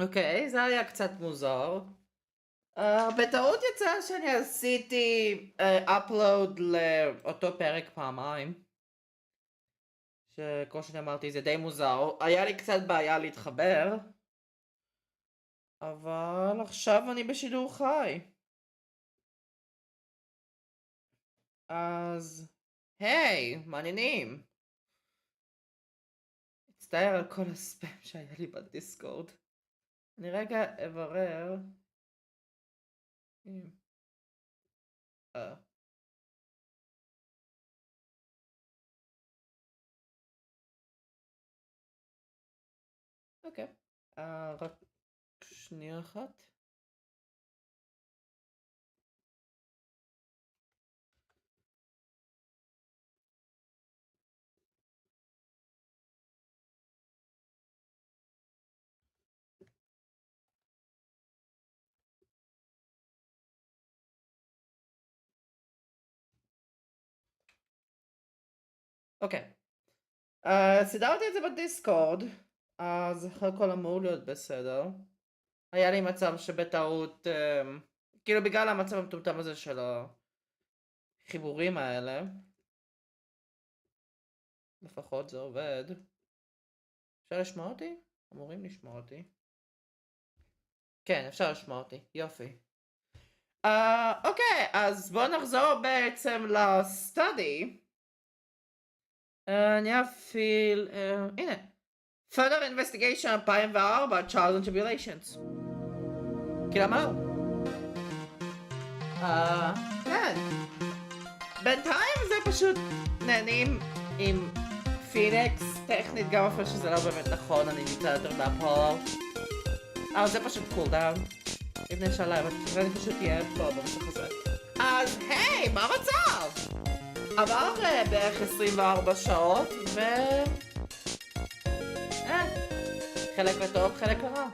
אוקיי, זה היה קצת מוזר. בטעות יצא שאני עשיתי upload לאותו פרק פעמיים. שכמו שאני אמרתי זה די מוזר. היה לי קצת בעיה להתחבר. אבל עכשיו אני בשידור חי. אז היי, מעניינים. מצטער על כל הספאם שהיה לי בדיסקורד. אני רגע אברר. אוקיי. רק שנייה אחת. אוקיי. סידרתי את זה בדיסקורד, אז אחרי הכל אמור להיות בסדר. היה לי מצב שבטעות, כאילו בגלל המצב המטומטם הזה של החיבורים האלה, לפחות זה עובד. אפשר לשמוע אותי? אמורים לשמוע אותי. כן, אפשר לשמוע אותי, יופי. אוקיי, אז בואו נחזור בעצם לסטאדי. אני אפעיל, הנה. Further Investigation 2004, Trials and Tribulations. כאילו מה? כן. בינתיים זה פשוט נהנים עם פיניקס, טכנית גם אפילו שזה לא באמת נכון, אני נמצא יותר באפולו. אבל זה פשוט קולדאון. לפני שעליי, ואני פשוט אהיה פה במשך הזה. אז היי, מה המצב? עבר בערך 24 שעות ו... חלק לטוב, חלק לרע.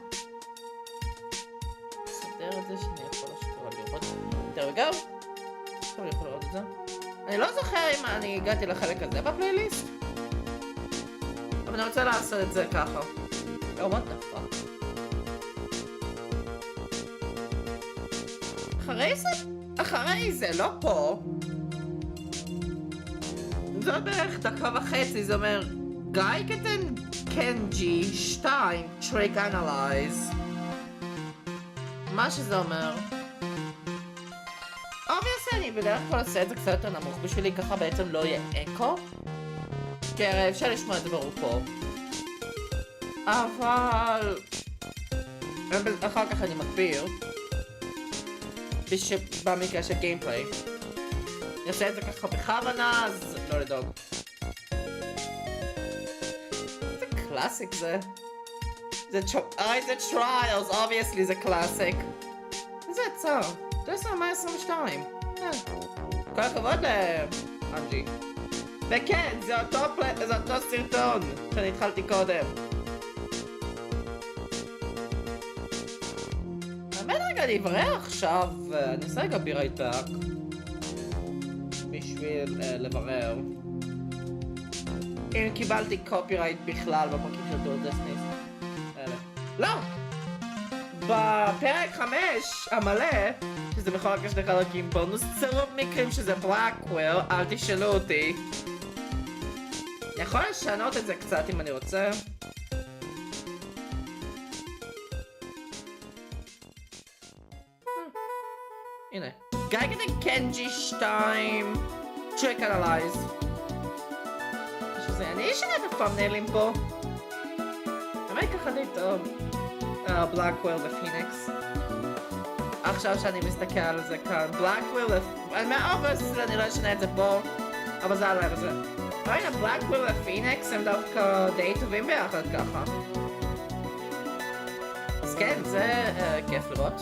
סדר את זה שאני יכול לראות. There we go. עכשיו אני יכול לראות את זה. אני לא זוכר אם אני הגעתי לחלק הזה בפלייליסט. אבל אני רוצה לעשות את זה ככה. Oh, what the fuck. אחרי זה, לא פה. זה בערך דקה וחצי, זה אומר גיא קטן קנג'י 2 טריק אנלייז. מה שזה אומר. obviously אני בדרך כלל עושה את זה קצת יותר נמוך בשבילי, ככה בעצם לא יהיה אקו. כי הרי אפשר לשמוע את זה ברור פה. אבל... אחר כך אני מגביר. במקרה של גיימפליי. אני עושה את זה ככה בכוונה, אז לא לדאוג. זה קלאסיק זה. זה טריילס, obviously זה קלאסיק. איזה עצר. זה 122. כל הכבוד לאנג'י. וכן, זה אותו סרטון שאני התחלתי קודם. האמת רגע, אני אברר עכשיו, אני אעשה רגע be right back. בשביל לברר. אם קיבלתי קופירייט בכלל בפרקים של Dual Destinies. לא! בפרק 5, המלאה, שזה מחולק לשני חלקים, בונוס צירוף מקרים שזה בלאקוויר, אל תשאלו אותי. אני יכול לשנות את זה קצת אם אני רוצה. הנה. גיא קטן קנג'י 2 טריק אנלייז. שזה, אני אשנה את הפאמנלים פה. באמת ככה די טוב. בלאקוויר ופיניקס. עכשיו שאני מסתכל על זה כאן, בלאקוויר מהאובס, אני לא אשנה את זה פה, אבל זה עליו זה. הנה, בלאקוויר ופיניקס הם דווקא די טובים ביחד ככה. אז כן, זה כיף לראות.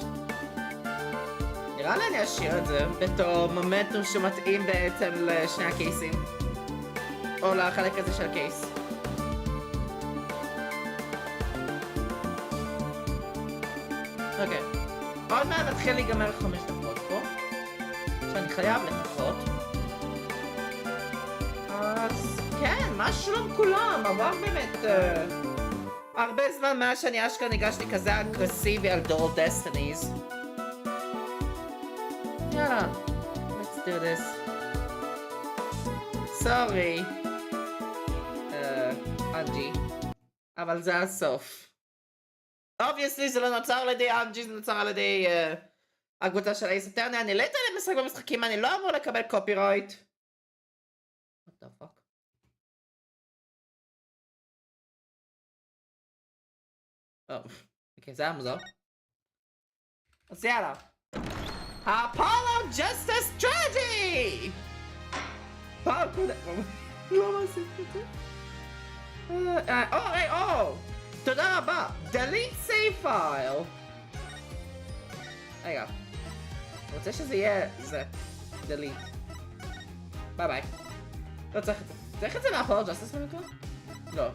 נראה לי אני אשאיר את זה בתור מומנטום שמתאים בעצם לשני הקייסים. או לחלק הזה של הקייס. אוקיי. עוד מעט נתחיל להיגמר 5 דקות פה. שאני חייב לפחות. אז כן, מה שלום כולם? עבר באמת... הרבה זמן מאז שאני אשכרה ניגשתי כזה אגרסיבי על Dual Destinies. יאללה, let's do this. סורי. אנג'י. אבל זה הסוף. Obviously זה לא נוצר על ידי אנג'י, זה נוצר על ידי הקבוצה של אייס אטרני. אני לא אתן משחק במשחקים, אני לא אמור לקבל קופירייט. What the fuck? אוקיי, זה היה מוזר. אז יאללה. אפולו ג'סטיס טרג'י! פעם קודם. לא עשיתי את זה. תודה רבה. delete save file. רגע. אני רוצה שזה יהיה זה. delete. ביי ביי. לא צריך את זה. צריך את זה מאחורי ג'סטיס במקרה? לא.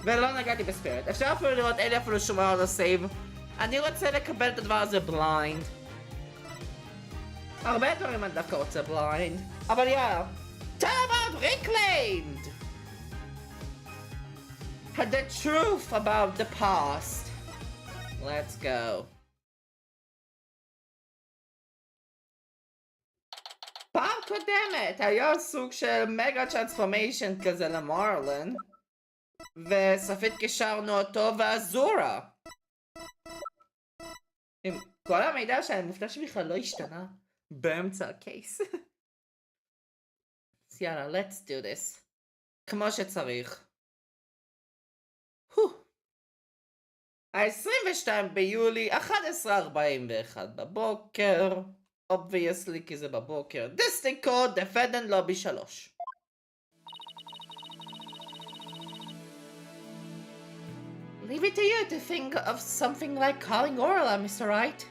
ולא נגעתי בספיריט. אפשר אפילו לראות, אין לי אפילו שומר על הסייב. אני רוצה לקבל את הדבר הזה בליינד. הרבה דברים אני דווקא רוצה בליינד. אבל יאללה. Tell about reclaimed! The truth about the past. Let's go. פעם קודמת היה סוג של מגה טרנספורמיישן כזה למרלין. וסופית קישרנו אותו ואזורה. עם כל המידע שאני מופתע שבכלל לא השתנה באמצע הקייס. אז יאללה, let's do this. כמו שצריך. ה-22 ביולי, 11:41 בבוקר. obviously כי זה בבוקר. דיסטינקט קוד, דפדנט לובי 3. Leave it to you to think of something like calling Orla, Mr. Wright.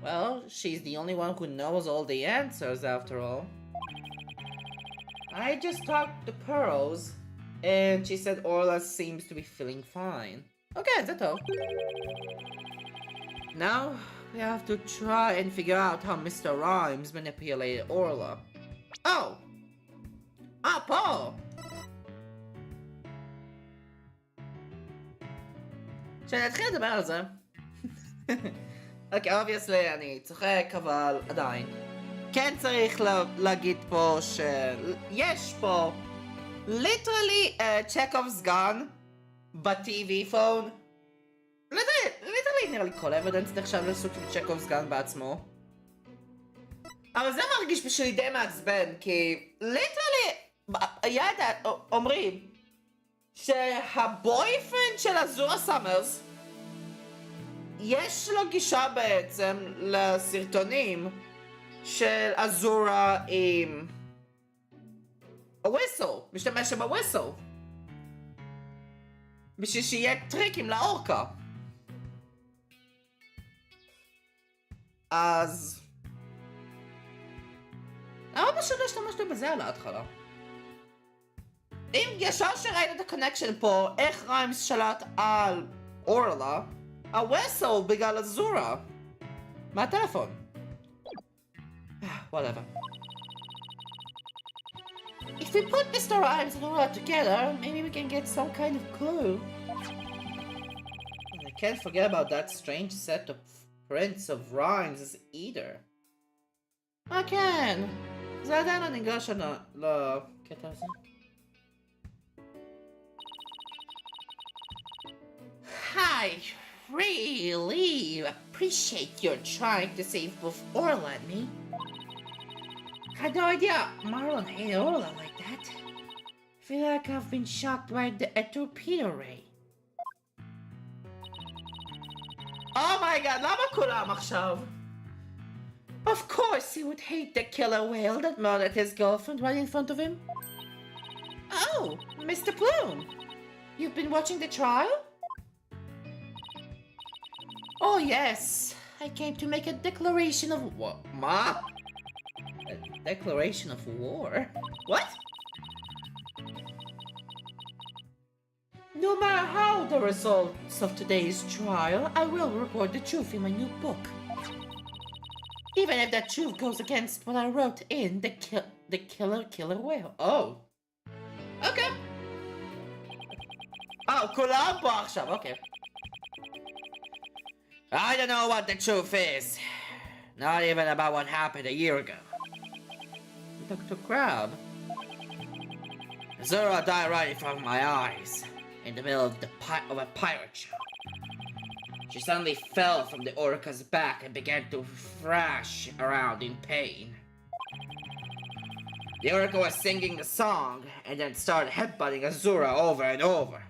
Well, she's the only one who knows all the answers after all. I just talked to Pearls, and she said Orla seems to be feeling fine. Okay, that's all. Now, we have to try and figure out how Mr. Rhymes manipulated Orla. Oh! Paul! כשנתחיל לדבר על זה. אוקיי, obviously אני צוחק, אבל עדיין. כן צריך להגיד פה שיש פה literally Chekhov's gun ב-TV phone. literally נראה לי כל evidence נחשב לסוג של Chekhov's gun בעצמו. אבל זה מרגיש בשבילי די מעצבן, כי literally אומרים שהבויפרנד של אזורה סאמרס יש לו גישה בעצם לסרטונים של אזורה עם הוויסל, משתמש בוויסל בשביל שיהיה טריקים לאורקה. אז למה פשוט לא השתמשתי בזה על ההתחלה? אם ישר שראינו את הקונקשן פה, איך ריימס שלט על אורלה, הוויסל בגלל אזורה. מהטלפון. Whatever. If we put Mr. Rhymes and Orla together, maybe we can get some kind of clue. And I can't forget about that strange set of prints of Rhymes either. כן. זה עדיין לא ניגש לקטע הזה. I really appreciate your trying to save both Orla and me. I had no idea Marlon hated Orla like that. I feel like I've been shocked by a torpedo ray. Oh my god, למה כולם עכשיו? Of course he would hate the killer whale that murdered his girlfriend right in front of him. Oh, Mr. Plume. You've been watching the trial? Oh yes, I came to make a declaration of what? Ma? A declaration of war? What? No matter how the results of today's trial, I will report the truth in my new book. Even if that truth goes against what I wrote in the killer whale. Oh. Okay. כולם פה עכשיו, אוקיי. I don't know what the truth is. Not even about what happened a year ago. Dr. Crab. Zora died right in front of my eyes, in the middle of a pirate show. She suddenly fell from the orca's back and began to thrash around in pain. The orca was singing a song and then started headbutting Azura over and over.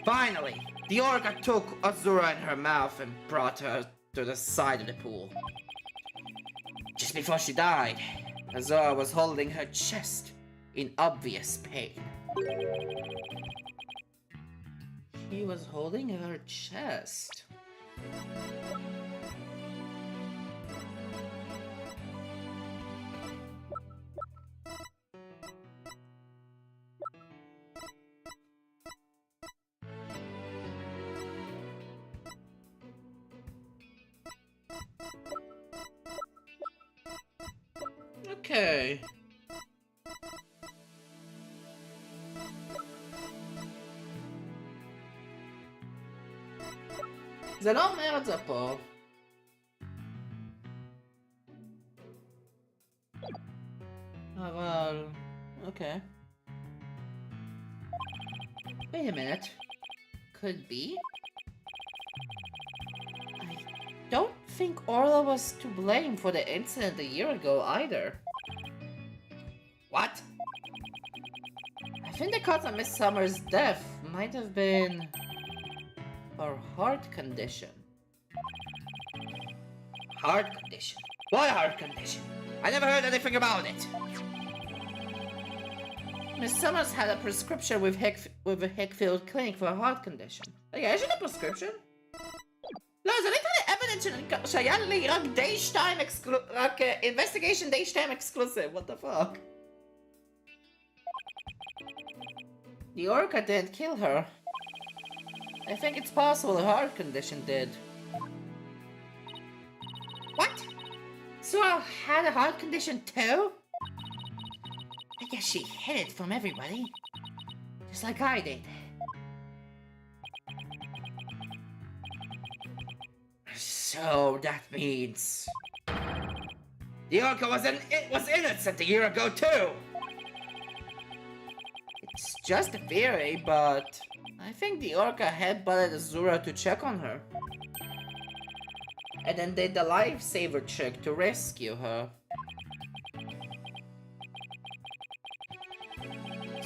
Finally, the orca took Azura in her mouth and brought her to the side of the pool. Just before she died, Azura was holding her chest in obvious pain. She was holding her chest. Okay. זה לא אומר את זה פה. אבל... okay. Wait a minute. Could be? I don't think Orla was to blame for the incident a year ago either. What? I think the cause of Miss Summer's death might have been her heart condition. Heart condition? What heart condition? I never heard anything about it. Miss Summers had a prescription with a Hickfield clinic for a heart condition. רגע, יש לי את הפרסקריפשן? לא, זה לא הייתה לי evidence שהיה לי רק day 2 רק investigation day 2 exclusive, what the fuck? The orca didn't kill her. I think it's possible a heart condition did. What? Sora had a heart condition too? I guess she hid it from everybody. Just like I did. So that means... the orca was innocent a year ago too! It's just a theory, but... I think the orca headbutted Azura to check on her. And then did the lifesaver trick to rescue her.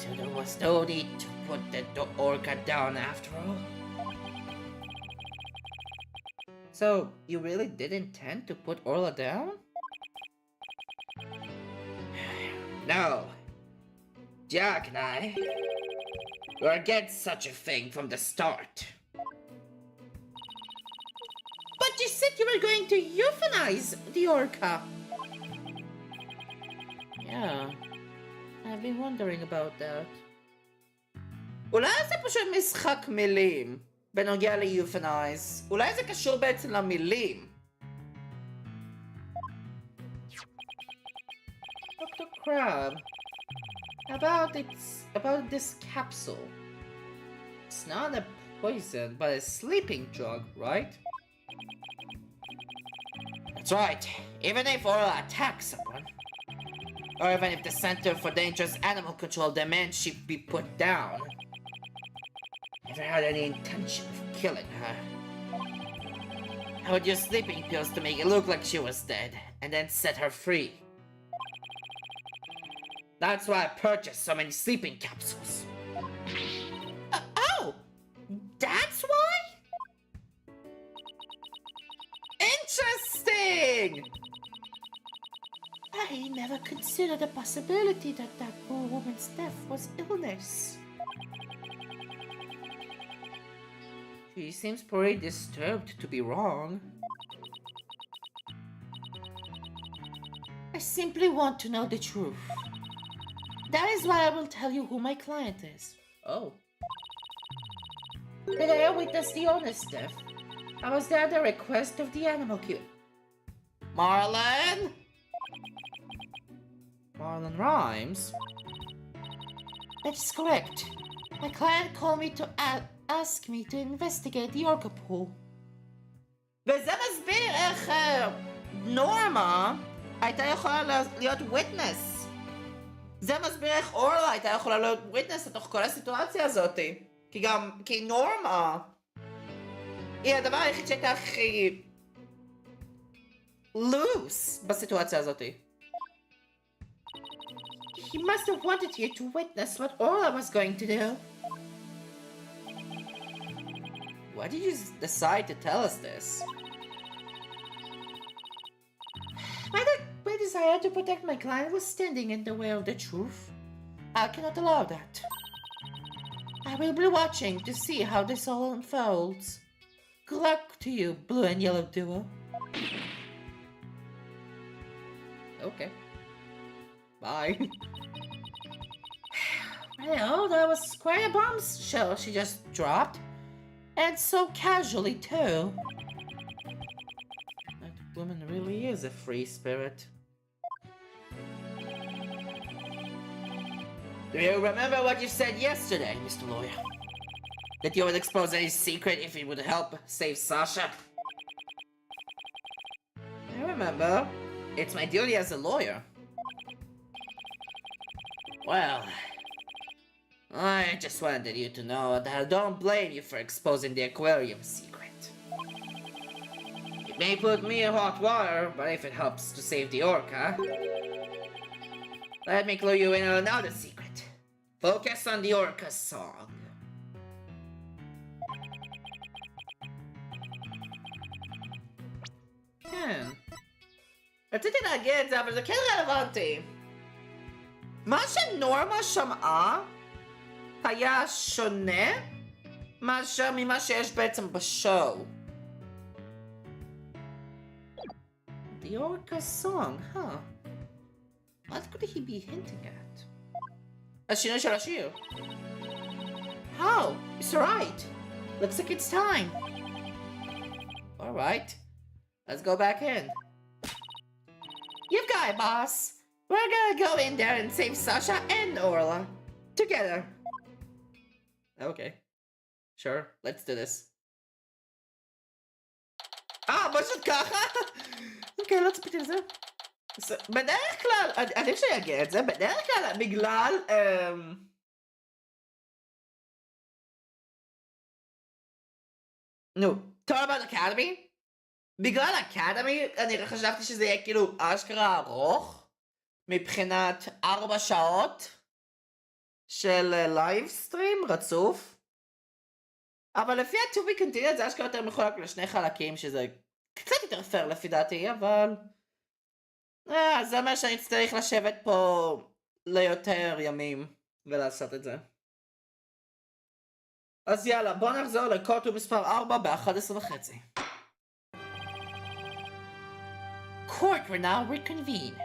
So there was no need to put the orca down after all. So, you really did intend to put Orla down? No. Jack and I were against such a thing from the start. But you said you were going to euthanize the orca. Yeah, I've been wondering about that. אולי זה פשוט משחק מילים בנוגע ל-euthanize. אולי זה קשור בעצם למילים. Dr. Crab, about this capsule. It's not a poison, but a sleeping drug, right? That's right. Even if Orla attacks someone, or even if the Center for Dangerous Animal Control demands she be put down, never had any intention of killing her. I would use sleeping pills to make it look like she was dead, and then set her free. That's why I purchased so many sleeping capsules. Oh! That's why? Interesting! I never considered the possibility that that poor woman's death was illness. She seems pretty disturbed to be wrong. I simply want to know the truth. That is why I will tell you who my client is. Oh. Today I witnessed the owner's death. I was there at the request of the animal cube. Marlon? Marlon Rhymes? That is correct. My client called me to ask me to investigate the orca pool. וזה מסביר איך נורמה הייתה יכולה להיות witness. זה מסביר איך אורלה הייתה יכולה להיות witness לתוך כל הסיטואציה הזאת. כי נורמה היא הדבר היחיד שהייתה הכי loose בסיטואציה הזאת. He must have wanted you to witness what Orla was going to do. Why did you decide to tell us this? My desire to protect my client was standing in the way of the truth. I cannot allow that. I will be watching to see how this all unfolds. Good luck to you, blue and yellow duo. Okay. Bye. Well, that was quite a bombshell she just dropped. And so casually, too. That woman really is a free spirit. Do you remember what you said yesterday, Mr. Lawyer? That you would expose any secret if it would help save Sasha? I remember. It's my duty as a lawyer. Well, I just wanted you to know that I don't blame you for exposing the aquarium secret. It may put me in hot water, but if it helps to save the orca, let me clue you in on another secret. Focus on the orca's song. רציתי להגיד את זה, אבל זה כן רלוונטי. מה שנורמה שמעה היה שונה מאשר ממה שיש בעצם בשואו. The orca song, huh? What could he be hinting at? השינוי של השיר. How? It's right. Looks like it's time. Alright. Let's go back in. You've got it, boss. We're gonna go in there and save Sasha and Orla. Together. Okay. Sure, let's do this. פשוט ככה? אוקיי, לא ציפיתי לזה. בדרך כלל, עדיף שיגיע את זה, בדרך כלל, בגלל... טורבאט אקדמי? בגלל אקדמי, אני חשבתי שזה יהיה כאילו אשכרה ארוך, מבחינת 4 שעות של לייב סטרים רצוף. אבל לפי ה-To be continued זה אשכרה יותר מחולק לשני חלקים, שזה קצת יותר פייר לפי דעתי, אבל... זה אומר שאני צריך לשבת פה ליותר ימים ולעשות את זה. אז יאללה, בוא נחזור לקוטו מספר 4 ב-11:30. Court will now reconvene.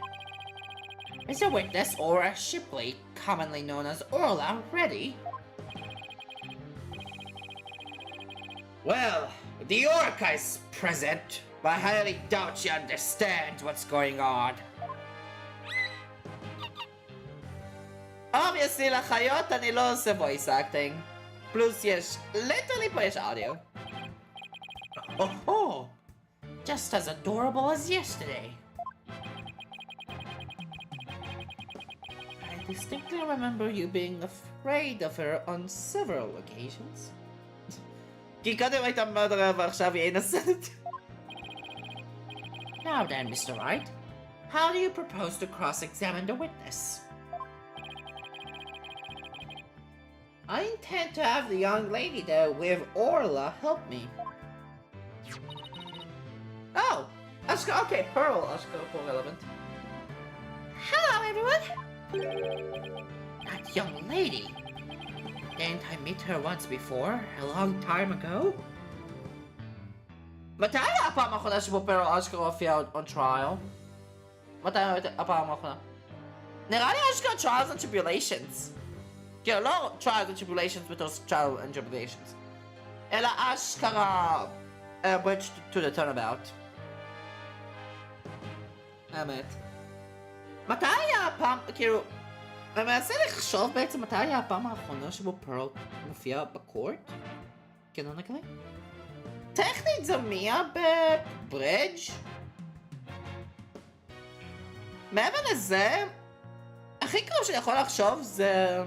Is a witness or a shipmate, commonly known as Orla, ready? Well, the orca is present, but I highly doubt she understands what's going on. Obviously, לחיות אני לא עושה voice acting. פלוס יש, literally פה יש audio. Oh, just as adorable as yesterday. I distinctly remember you being afraid of her on several occasions. כי קודם הייתה מרדרה ועכשיו היא innocent. Now then, Mr. Wright, how do you propose to cross-examine the witness? I intend to have the young lady there with Orla help me. Oh, Ashka, okay, Pearl, Ashka, relevant. Hello, everyone. That young lady. Didn't I meet her once before, a long time ago? מתי הפעם האחרונה שבו פרל אשכרה הופיע on trial? מתי הפעם האחרונה? נראה לי אשכרה trials and tribulations. כאילו לא trials and tribulations בתור trials and tribulations. אלא אשכרה bridge to the turnabout. האמת. מתי היה הפעם, כאילו... אני מנסה לחשוב בעצם מתי היה הפעם האחרונה שבו פרל מופיע בקורט? כן, לא נקרא? טכנית זה מיה בברידג'. מעבר לזה, הכי קרוב שאני יכול לחשוב זה...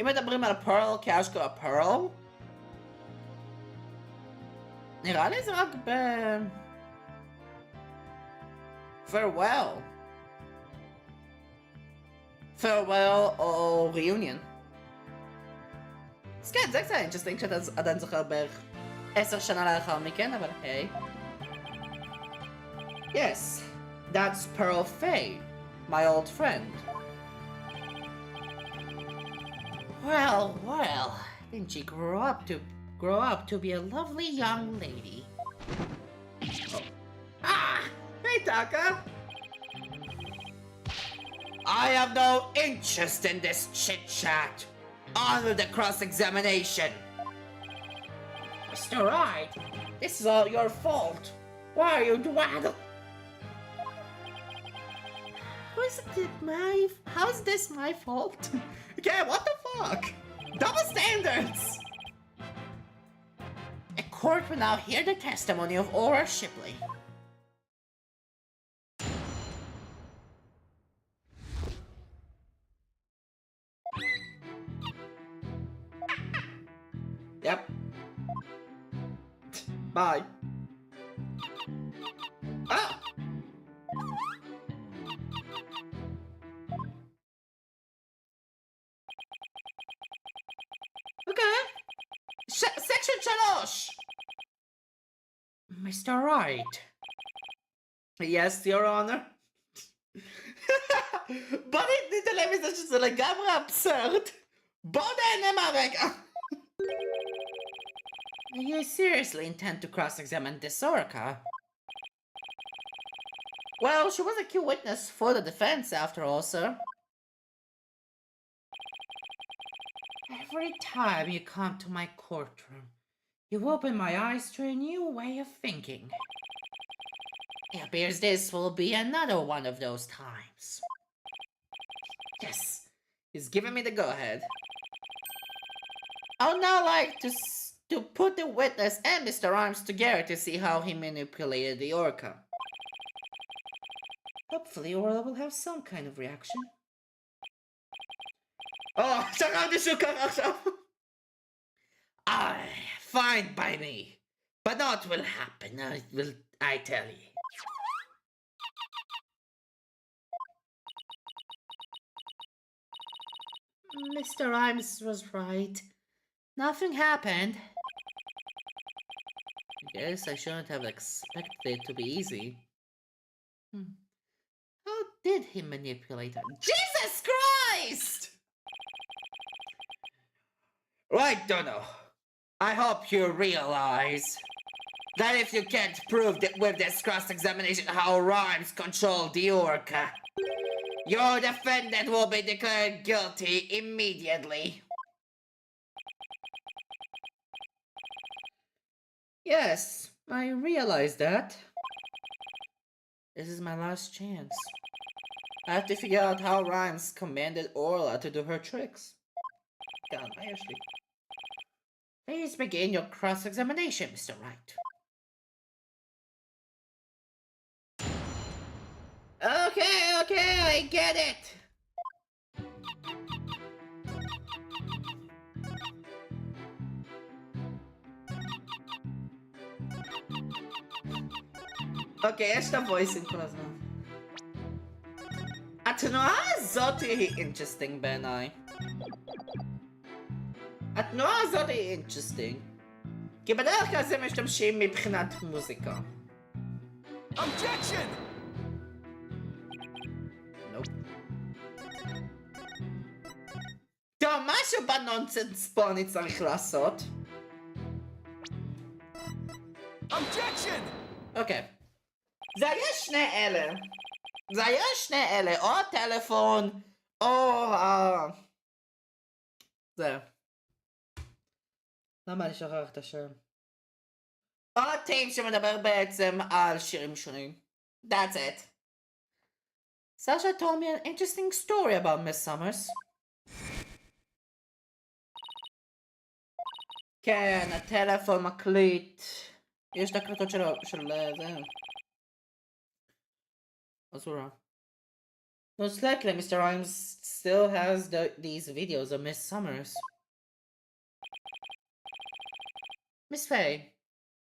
אם מדברים על פרל כאשכרה פרל, נראה לי זה רק ב... farewell או reunion. אז כן, זה קצת אינטרסטינג שאתה עדיין זוכר בערך 10 שנה לאחר מכן, אבל היי. Yes, that's Pearl Faye, my old friend. Well, didn't she grow up to be a lovely young lady? Oh. Ah! Hey, Taka! I have no interest in this chit-chat. On with the cross-examination. Mr. Wright, this is all your fault. Why are you dwaddle? How is this my fault? Okay, what the fuck? Double standards! A court will now hear the testimony of Aura Shipley. Yep. Bye. Ah! Okay. Section 3! Mr. Wright. Yes, Your Honor. בוא נתעלם מזה שזה לגמרי אבסורד. בוא נהנה מהרגע. You seriously intend to cross-examine this Orca? Well, she was a key witness for the defense after all, sir. Every time you come to my courtroom, you open my eyes to a new way of thinking. It appears this will be another one of those times. Yes, he's giving me the go-ahead. I would now like to put the witness and Mr. Rhymes together to see how he manipulated the Orca. Hopefully Orla will have some kind of reaction. Oh, שכחתי שהוא קרה עכשיו. Fine by me. But not will happen, I tell you. Mr. Rhymes was right. Nothing happened. I guess I shouldn't have expected it to be easy. How did he manipulate her? Jesus Christ! Right, Dono. I hope you realize that if you can't prove that with this cross-examination how Rhymes controlled the Orca, your defendant will be declared guilty immediately. Yes, I realize that. This is my last chance. I have to figure out how Rhymes commanded Orla to do her tricks. God, I actually... Please begin your cross-examination, Mr. Wright. Okay, I get it. אוקיי, יש את הוויסים כל הזמן. התנועה הזאת היא אינטרסטינג בעיניי. התנועה הזאת היא אינטרסטינג. כי בדרך כלל זה משתמשים מבחינת מוזיקה. Objection! Nope. טוב, משהו בנונסנס פה אני צריך לעשות. Objection! אוקיי. זה היה שני אלה. או הטלפון, או זה. למה אני שכח את השם? או הטייפ שמדבר בעצם על שירים שונים. That's it. Sasha told me an interesting story about Miss Summers. כן, הטלפון מקליט. יש את הקלטות של זה. אסורה. Most likely, Mr. Rhymes still has these videos of Miss Summers. Miss Faye,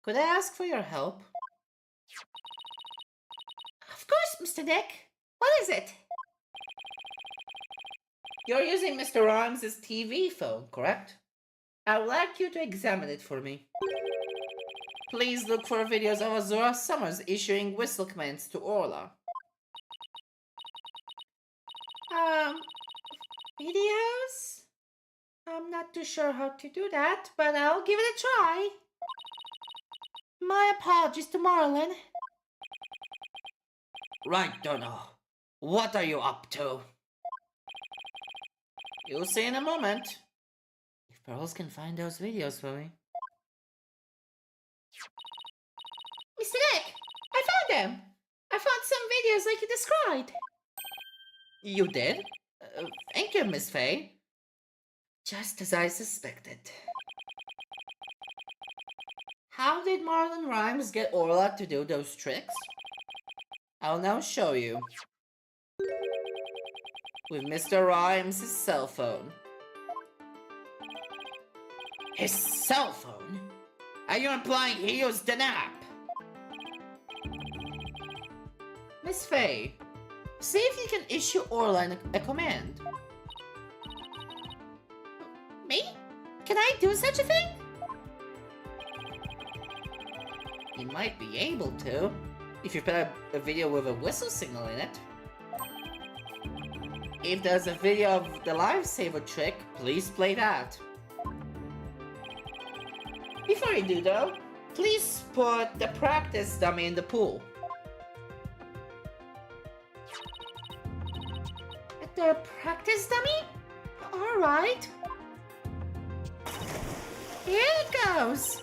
could I ask for your help? Of course, Mr. Nick. What is it? You're using Mr. Rhymes' TV phone, correct? I would like you to examine it for me. Please look for videos of Azura Summers issuing whistle commands to Orla. Videos? I'm not too sure how to do that, but I'll give it a try. My apologies to Marlin. Right, Dono. What are you up to? You'll see in a moment. If Pearls can find those videos for me. Mr. Nick, I found them. I found some videos like you described. You did? Thank you, Miss Faye. Just as I suspected. How did Marlon Rhymes get Orla to do those tricks? I'll now show you. With Mr. Rhymes' cell phone. His cell phone? Are you implying he used an app? Miss Faye, see if you can issue Orla a command. Me? Can I do such a thing? You might be able to, if you put a video with a whistle signal in it. If there's a video of the lifesaver trick, please play that. Before you do though, please put the practice dummy in the pool. The practice dummy? Alright. Here it goes.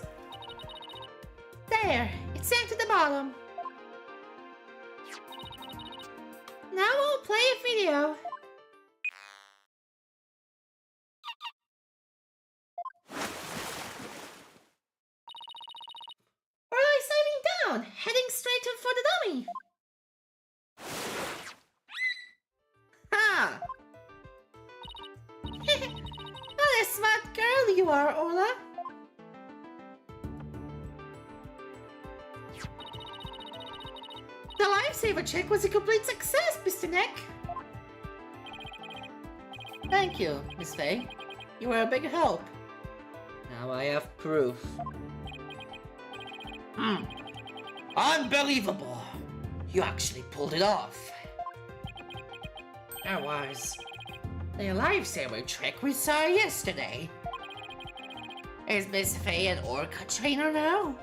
There, it's sent to the bottom. Now we'll play a video. Orla is diving down, heading straight for the dummy. Ha! What a smart girl you are, Orla. The lifesaver check was a complete success, Mr. Nick. Thank you, Miss Faye. You were a big help. Now I have proof. Unbelievable! You actually pulled it off. That was the lifesaver trick we saw yesterday. Is Miss Faye an Orca trainer now?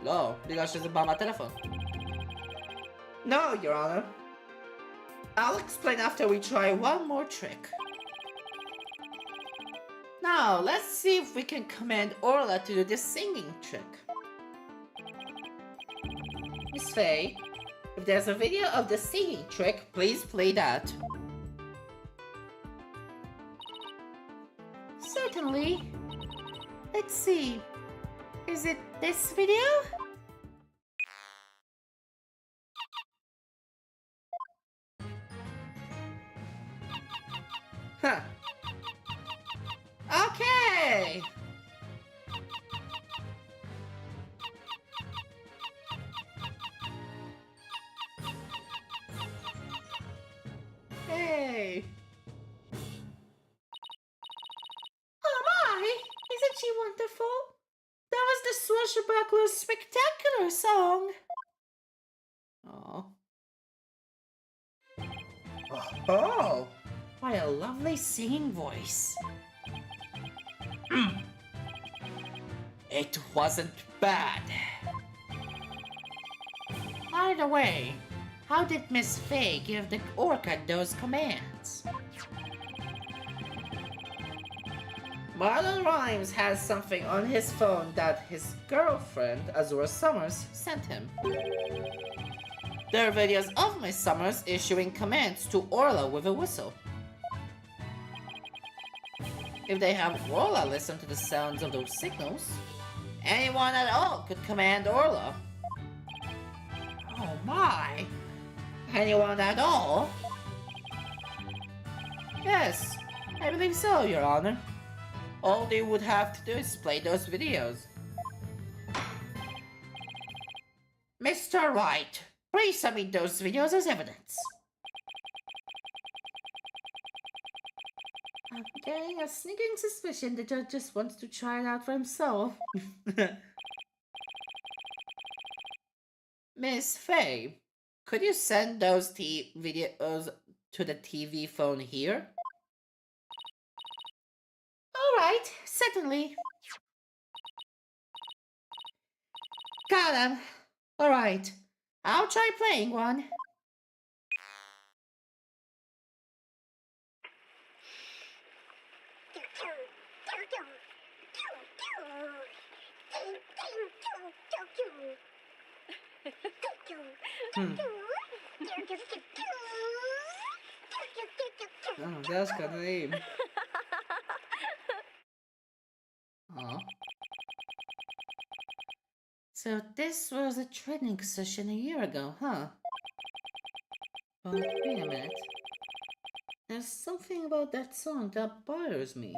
No, because she's about my telephone. No, Your Honor. I'll explain after we try one more trick. Now, let's see if we can command Orla to do this singing trick. Miss Faye, if there's a video of the singing trick, please play that. Certainly. Let's see. Is it this video? Huh. Okay! Hey! Oh my! Isn't she wonderful? That was the Swashbuckler's spectacular song! Oh. Oh! What a lovely singing voice. It wasn't bad. By the way, how did Miss Faye give the Orca those commands? Marlon Rhymes has something on his phone that his girlfriend, Azura Summers, sent him. There are videos of my summers issuing commands to Orla with a whistle. If they have Orla listen to the sounds of those signals, anyone at all could command Orla. Oh my! Anyone at all? Yes, I believe so, Your Honor. All they would have to do is play those videos. Mr. Wright, please submit those videos as evidence. I'm getting a sneaking suspicion the judge just wants to try it out for himself. Miss Faye, could you send those videos to the TV phone here? Alright, certainly. Got him. Alright, I'll try playing one. Oh, that's kind of lame. Oh. So this was a training session a year ago, huh? But wait a minute. There's something about that song that bothers me.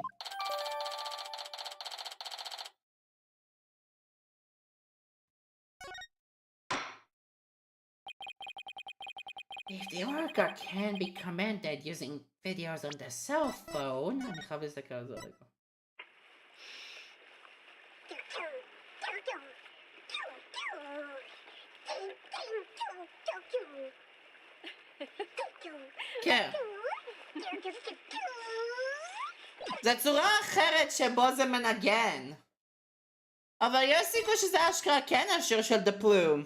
If the orca can be commanded using videos on the cell phone, אני חייב להסתכל על זה רגע. כן. זה צורה אחרת שבו זה מנגן. אבל יש סיכוי שזה אשכרה כן השיר של The Plume.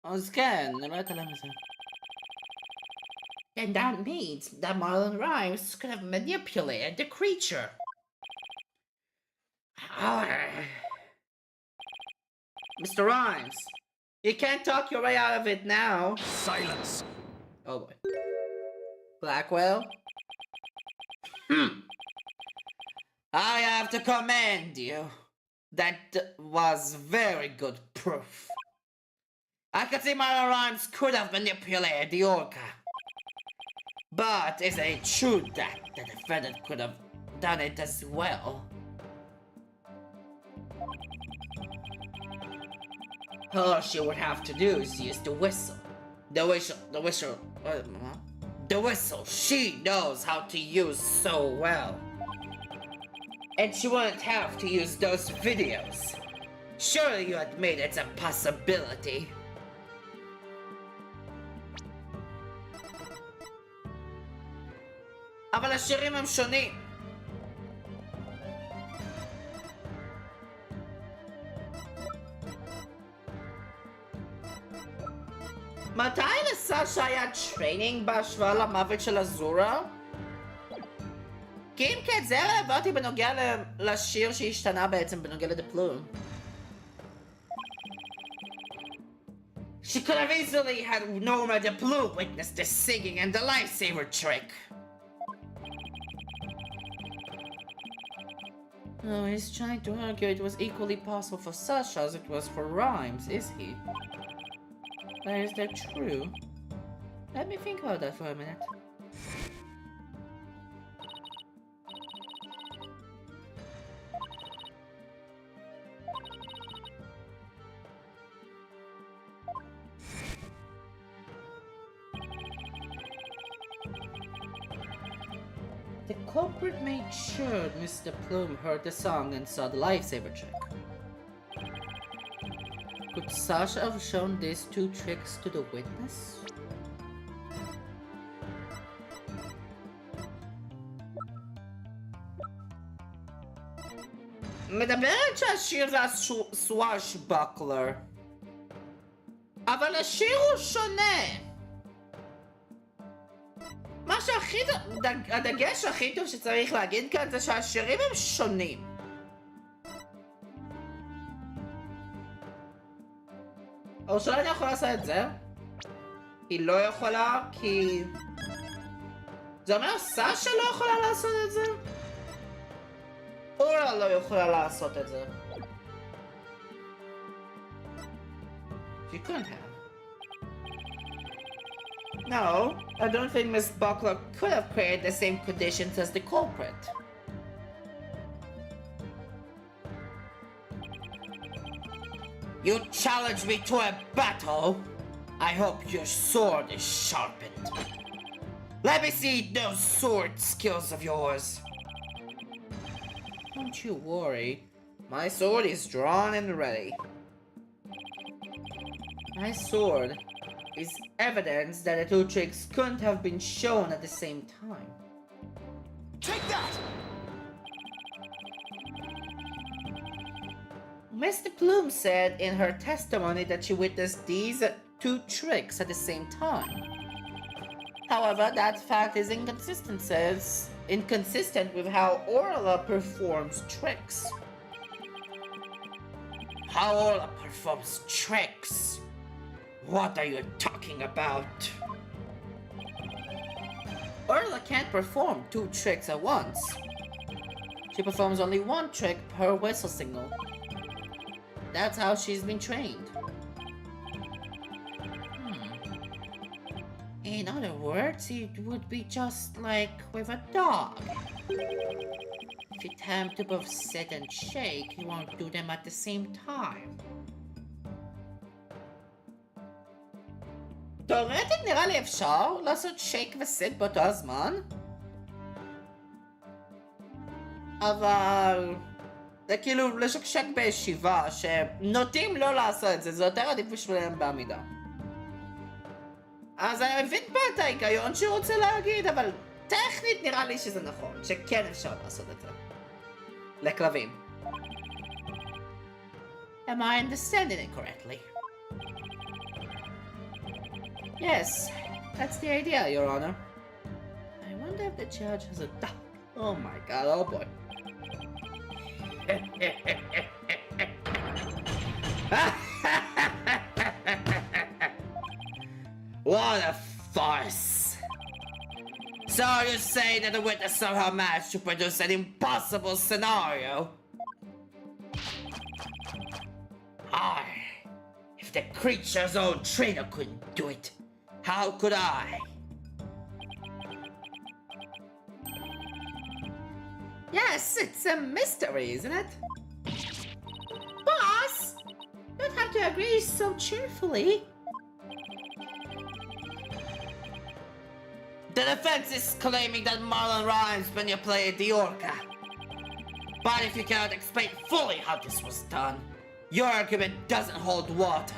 אז כן, נראה את הלם הזה. And that means that Marlon Rhymes could have manipulated the creature. Mr. Rhymes, you can't talk your way out of it now. Silence! Oh boy. Blackwell? I have to commend you. That was very good proof. I could see Marlon Rhymes could have manipulated the orca. But is it true that the defendant could have done it as well? All she would have to do is use the whistle. The whistle she knows how to use so well. And she wouldn't have to use those videos. Surely you admit it's a possibility. אבל השירים הם שונים. מתי לסשה היה טריינינג בהשוואה למוות של אזורה? כי אם כן, זה רלוונטי בנוגע לשיר שהשתנה בעצם בנוגע ל-The Plume. She could have easily had Norma the Plume witness the singing and the lifesaver trick. No, he's trying to argue it was equally possible for Sasha as it was for Rhymes, is he? But is that true? Let me think about that for a minute. The culprit made sure Mr. Plume heard the song and saw the lifesaver trick. Could Sasha have shown these two tricks to the witness? מדברת שהשיר זה הסוואשבקלר. אבל השיר הוא שונה. מה שהכי, הדגש הכי טוב שצריך להגיד כאן זה שהשירים הם שונים. או שאולי אני יכולה לעשות את זה? היא לא יכולה כי... זה אומר סשה לא יכולה לעשות את זה? אורה לא יכולה לעשות את זה. She couldn't have. No, I don't think Miss Buckler could have created the same conditions as the culprit. You challenge me to a battle? I hope your sword is sharpened. Let me see those sword skills of yours. Don't you worry. My sword is drawn and ready. My sword is evidence that the two tricks couldn't have been shown at the same time. Take that! Mr. Plume said in her testimony that she witnessed these two tricks at the same time. However, that fact is inconsistent with how Orla performs tricks. How Orla performs tricks? What are you talking about? Orla can't perform two tricks at once. She performs only one trick per whistle signal. That's how she's been trained. In other words, it would be just like with a dog. If you tell him to both sit and shake, he won't do them at the same time. תאורטית נראה לי אפשר לעשות שייק וסיט באותו הזמן. אבל... זה כאילו לשקשק בישיבה שנוטים לא לעשות את זה, זה יותר עדיף בשבילם בעמידה. אז אני מבין פה את ההיגיון שהוא רוצה להגיד, אבל טכנית נראה לי שזה נכון, שכן אפשר לעשות את זה. לכלבים. Am I understanding it correctly? Yes, that's the idea, Your Honor. I wonder if the judge has a... Oh my god, oh boy. What a farce! So you say that the witness somehow managed to produce an impossible scenario? If the creature's own trainer couldn't do it, how could I? Yes, it's a mystery, isn't it? Boss! You don't have to agree so cheerfully. The defense is claiming that Marlon rhymes when you play the Orca. But if you cannot explain fully how this was done, your argument doesn't hold water.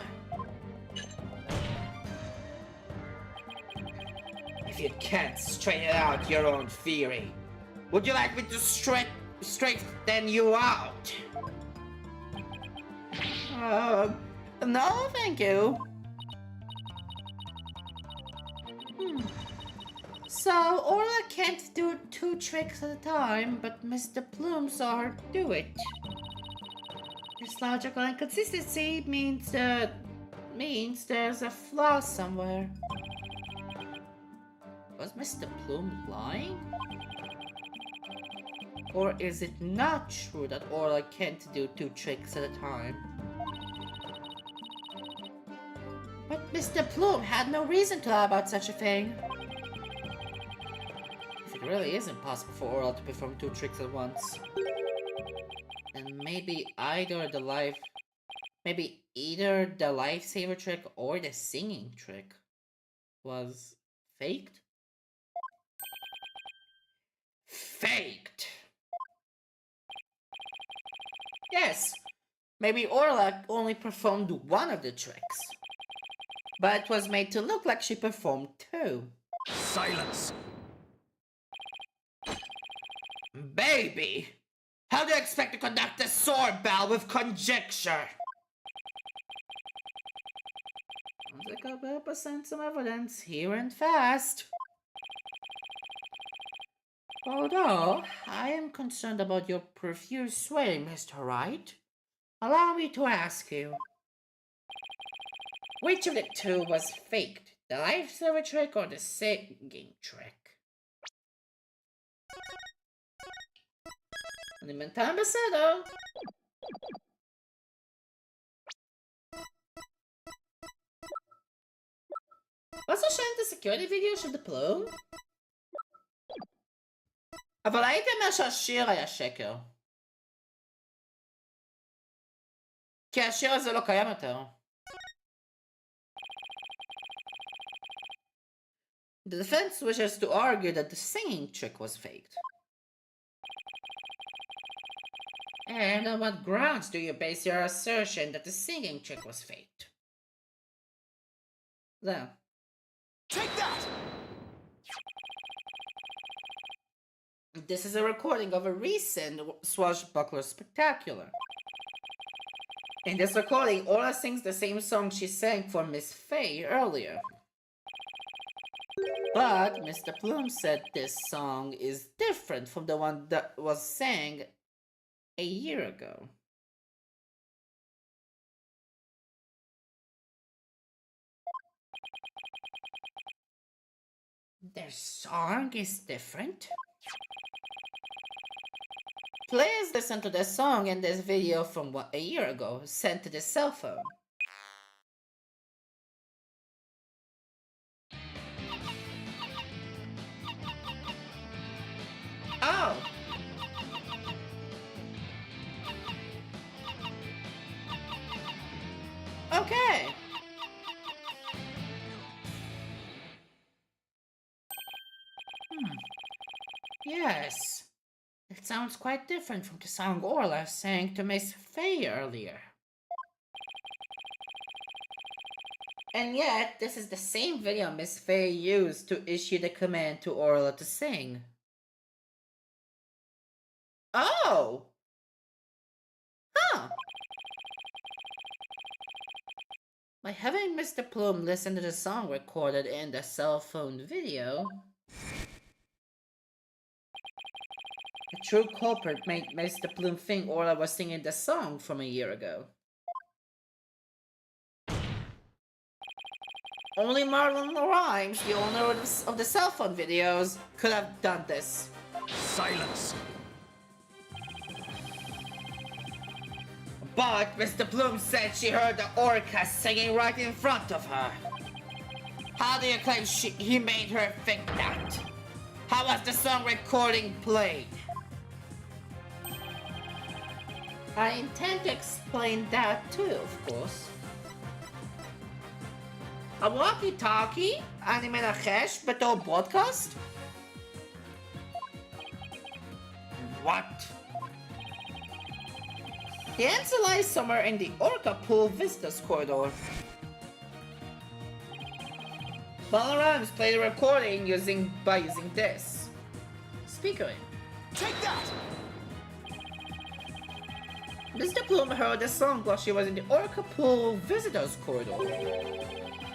If you can't straighten out your own theory, would you like me to straighten you out? No, thank you. So, Orla can't do two tricks at a time, but Mr. Plume saw her do it. This logical inconsistency means there's a flaw somewhere. Was Mr. Plume lying? Or is it not true that Orla can't do two tricks at a time? But Mr. Plume had no reason to lie about such a thing. If it really is impossible for Orla to perform two tricks at once, then maybe either the lifesaver trick or the singing trick was faked? Faked! Yes, maybe Orla only performed one of the tricks, but it was made to look like she performed two. Silence! Baby! How do you expect to conduct a sword battle with conjecture? Sounds like I'll better present some evidence here and fast. Although, I am concerned about your profuse swearing, Mr. Wright. Allow me to ask you. Which of the two was faked? The lifesaver trick or the singing trick? Alimentar ambassador. Was wahrscheinlich הסקיוריטי וידאו של The Plume? אבל הייתי אומר שהשיר היה שקר. כי השיר הזה לא קיים יותר. The defense wishes to argue that the singing trick was faked. And on what grounds do you base your assertion that the singing trick was faked? There. Take that! This is a recording of a recent Swashbuckler Spectacular. In this recording, Aura sings the same song she sang for Miss Faye earlier. But Mr. Plume said this song is different from the one that was sang a year ago. Their song is different? Please listen to the song in this video from a year ago, sent to the cell phone. Oh! Okay! Yes. It sounds quite different from the song Orla sang to Miss Faye earlier. And yet, this is the same video Miss Faye used to issue the command to Orla to sing. Oh! Huh! By having Mr. Plume listen to the song recorded in the cell phone video, the true culprit made Mr. Plume think Orla was singing the song from a year ago. Only Marlon Rhymes, the owner of the cell phone videos, could have done this. Silence! But Mr. Plume said she heard the orca singing right in front of her. How do you claim he made her think that? How was the song recording played? I intend to explain that too, of course. A walkie-talkie? אני מנחש בתור broadcast? What? The answer lies somewhere in the Orca Pool Vistas corridor. Balarams played the recording by using this. Speaker in. Take that! Mr. Plume heard the song while she was in the Orca Pool Visitors corridor.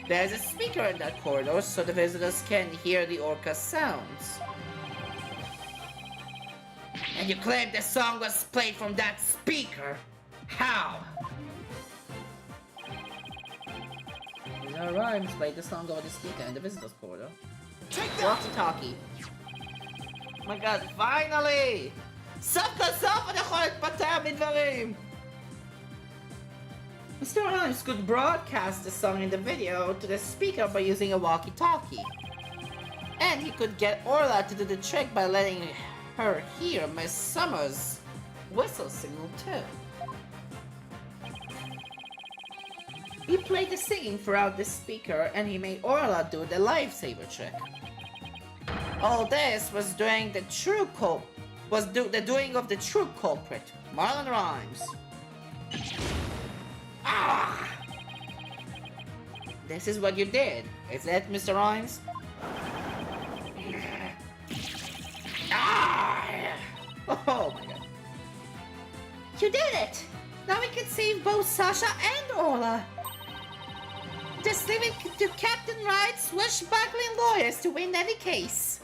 There's a speaker in that corridor so the visitors can hear the orca sounds. And you claim the song was played from that speaker? How? Mr. Rhymes played the song over the speaker in the visitors corridor. Take that! Walkie-talkie. Oh my god, finally! סוף כל סוף אני יכול להתפטר מדברים! Mr. Rhymes could broadcast the song in the video to the speaker by using a walkie-talkie. And he could get Orla to do the trick by letting her hear Miss Summer's whistle signal too. He played the singing throughout the speaker and he made Orla do the lifesaver trick. All this was doing the doing of the true culprit, Marlon Rhymes. Ah! This is what you did, is it, Mr. Rhymes? Ah! Oh my god. You did it! Now we can save both Sasha and Orla. Just leave it to Captain Wright's swashbuckling lawyers to win any case.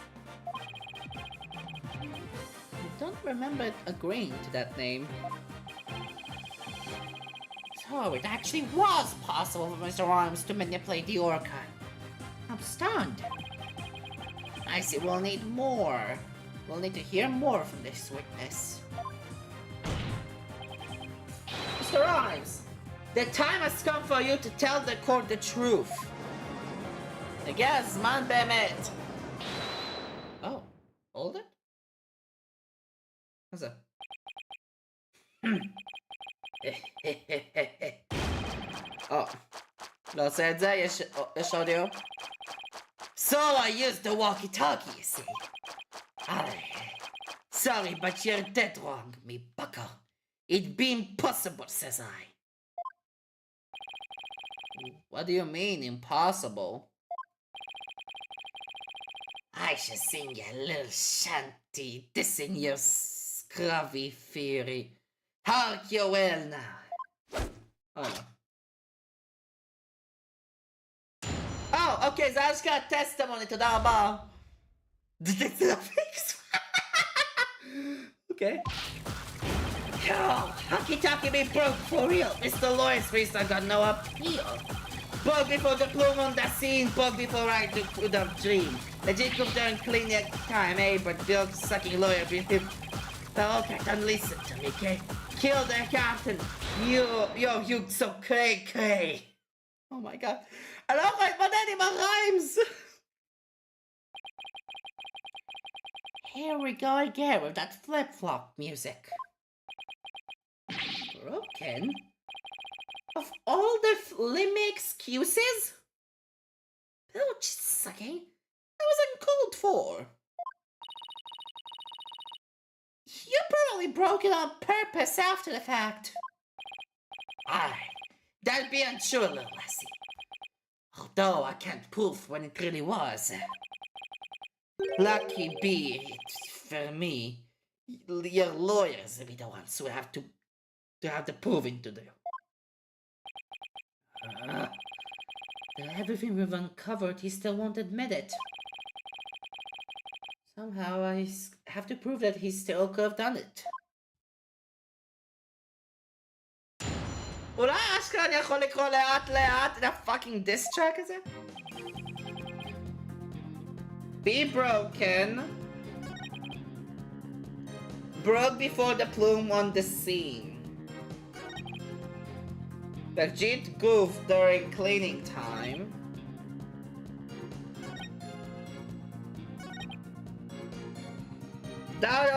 I don't remember agreeing to that name. So So it actually was possible for Mr. Arms to manipulate the Orca. I'm stunned. I see we'll need more. We'll need to hear more from this witness. Mr. Arms, the time has come for you to tell the court the truth. הגיע הזמן באמת. Oh, hold it? מה זה? לא עושה את זה, יש אודיו. So I used the walkie-talkie, you see. Sorry, but you're dead wrong, me bucko. It'd be impossible, says I. What do you mean, impossible? I should sing you a little shanty, dissing your scruffy fury. Hark you well now. Oh, okay, זה אשכרה טסטימוני, תודה רבה. זה פיקס. Okay. Yo, Hockey-Talkie be broke for real. Mr. Lawyer's face I got no appeal. Bug before the plume on the scene, bug before I could have dreamed. The jig come down clean your time, eh? But Bill sucking lawyer be him. Okay, don't listen to me, okay? Kill the captain. You so cray. Oh my god. I don't like my name, my rhymes. Here we go again with that flip-flop music. Broken? Of all the flimmy excuses? Oh, just sucking. I was uncalled for. You probably broke it on purpose after the fact. Aye, that'd be untrue, little lassie. Although I can't prove when it really was. Lucky be it for me. Your lawyers will be the ones who have to have the proving to do. Everything we've uncovered, he still won't admit it. Somehow I have to prove that he still could have done it. אולי אשכרה אני יכול לקרוא לאט את הפאקינג דיס טרק הזה? Be broken. Broke before the plume on the scene. The jit goofed during cleaning time.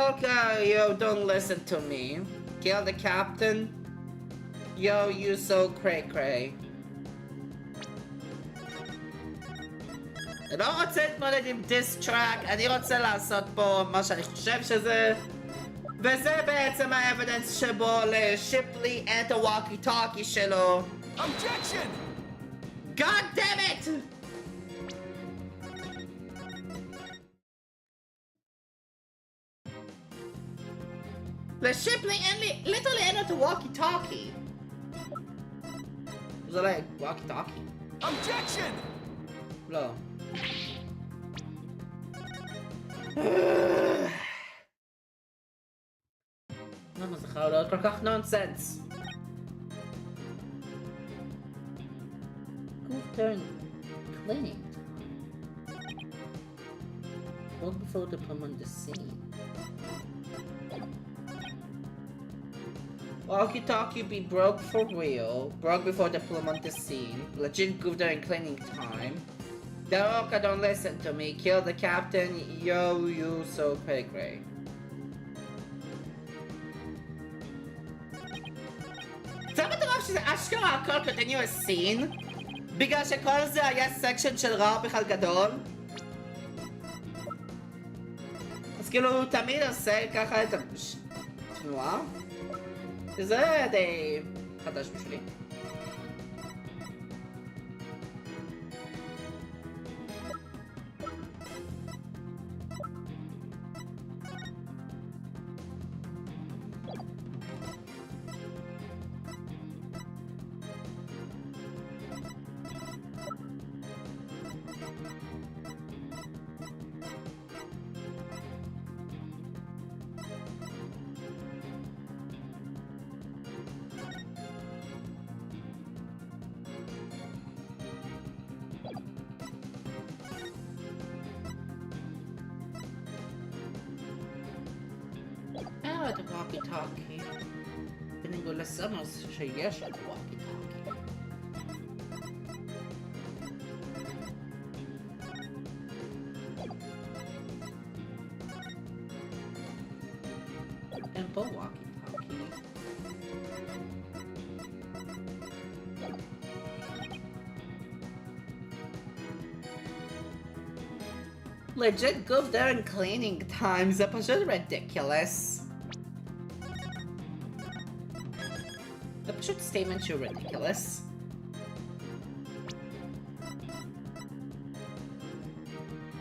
Okay, yo, don't listen to me. Kill the captain. Yo, you so cray. אני לא רוצה להתמודד עם דיס טראק, אני רוצה לעשות פה מה שאני חושב שזה, וזה בעצם האבידנס שבו לשיפלי את הווקי טוקי שלו. Objection! God damn it! לשיפלי אין לי, ליטרלי אין את הווקי טוקי. זה לא ווקי טוקי? Objection! לא. למה זה חייב להיות כל כך נונסנס? Goof during cleaning time. Walk before the plum on the scene. Walkie-talkie be broke for real. Broke before the plum on the scene. Legit goof during cleaning time. The Orca don't listen to me. Kill the captain. Yo, you so cray. זה מטורף שזה אשכרה הכל continuous scene? בגלל שכל זה היה סקשן של רע בכלל גדול? אז כאילו הוא תמיד עושה ככה את התנועה? זה די חדש בשבילי. את הווקי טוקי. בניגוד לסמרס שיש את הווקי טוקי. אין פה ווקי טוקי. Legit goof during cleaning times, זה פשוט ridiculous. זה פשוט statement שהוא ridiculous.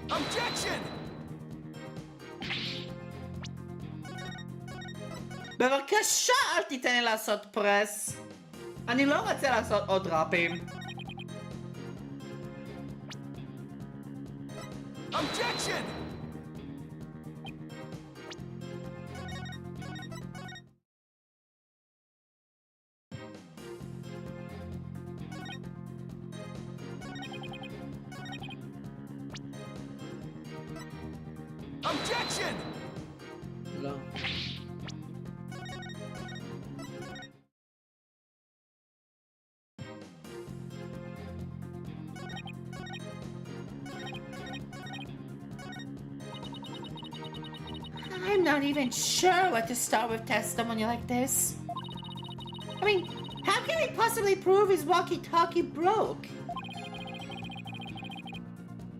Objection! בבקשה אל תיתן לי לעשות פרס. אני לא רוצה לעשות עוד דראפים. Objection! Objection! לא. I'm not even sure what to start with testimony like this. I mean, how can he possibly prove his walkie-talkie broke?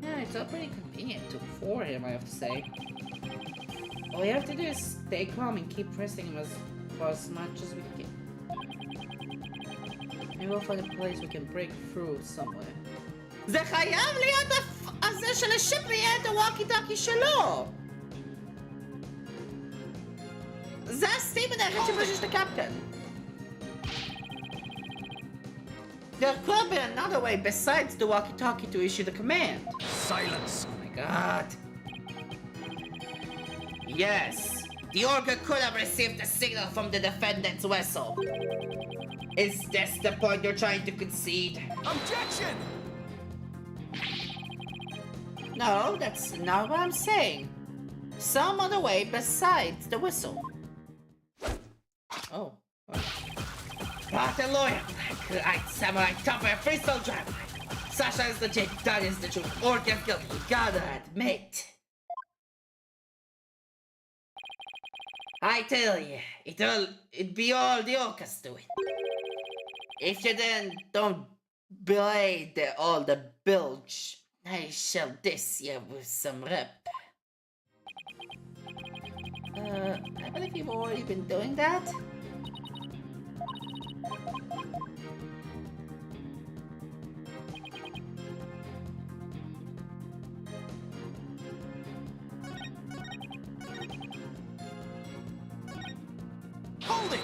Yeah, it's all pretty convenient for him, I have to say. All we have to do is stay calm and keep pressing him for as much as we can. Maybe we'll find a place we can break through somewhere. זה חייב להיות הזה של השיפ יהיה את הווקי-טוקי שלו! זה הסטימנט היחיד שמבקש את הקפטן. There could be another way besides the walkie-talkie to issue the command. Silence! Oh my god. Yes, the Orca could have received a signal from the defendant's vessel. Is this the point you're trying to concede? Objection! No, that's not what I'm saying. Some other way besides the whistle. Oh. But a lawyer, black-eyed samurai, tougher, freestyle driver. Sasha is legit, that is the truth. Orca's guilty, you gotta admit. I tell you, it'd be all the Orcas doing. If you then don't blade all the bilge, I shall diss you with some rep. I believe you've already been doing that. Hold it!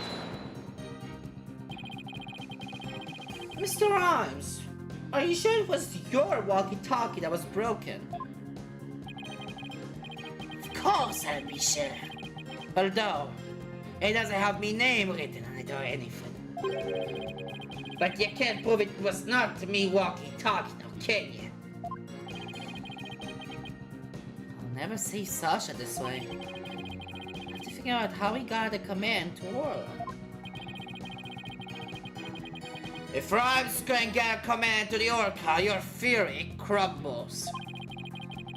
Mr. Rhymes, are you sure it was your walkie-talkie that was broken? Of course I'll be sure. Although, it doesn't have my name written on it or anything. But you can't prove it was not me walkie-talkie now, can you? I'll never see Sasha this way. I have to figure out how he got the command to Orla. If Rhymes can get a command to the Orca, your fury crumbles.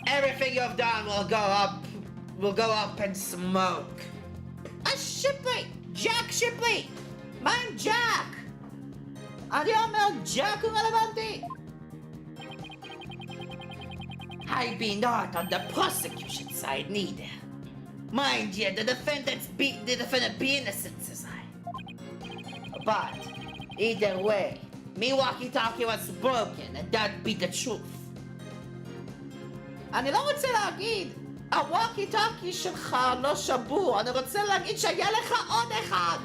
Everything you've done will go up in smoke. A Shipley! Jack Shipley! I'm Jack! אני אומר Jack הוא רלוונטי! I be not on the prosecution side neither. Mind you, the defendant be innocent as I. But either way, me walkie-talkie was broken and that be the truth. אני לא רוצה להגיד, הווקי-טוקי שלך לא שבור, אני רוצה להגיד שהיה לך עוד אחד!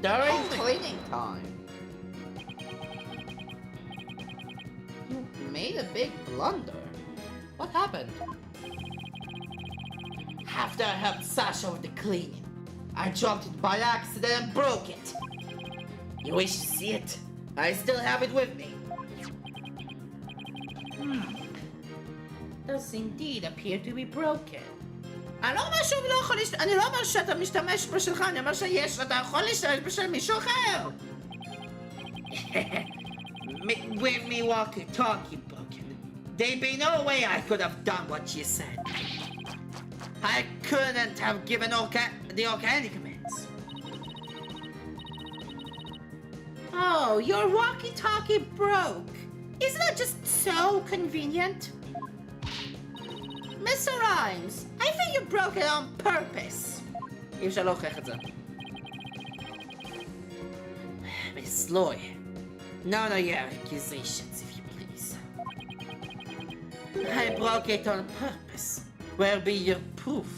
During cleaning time. You made a big blunder. What happened? After I helped Sasha with the cleaning, I dropped it by accident and broke it. You wish to see it? I still have it with me. Does indeed appear to be broken. אני לא אומר שהוא לא יכול להשתמש, אני לא אומר שאתה משתמש בשלך, אני אומר שיש, אתה יכול להשתמש בשל מישהו אחר. With me walkie-talkie broken, there'd be no way I could have done what you said. I couldn't have given the organic commands. Oh, your walkie-talkie broke. Isn't that just so convenient? Mr. Rhymes, I think you broke it on purpose. אי אפשר להוכיח את זה. Miss Lawyer, none of your accusations, if you please. I broke it on purpose. Where be your proof?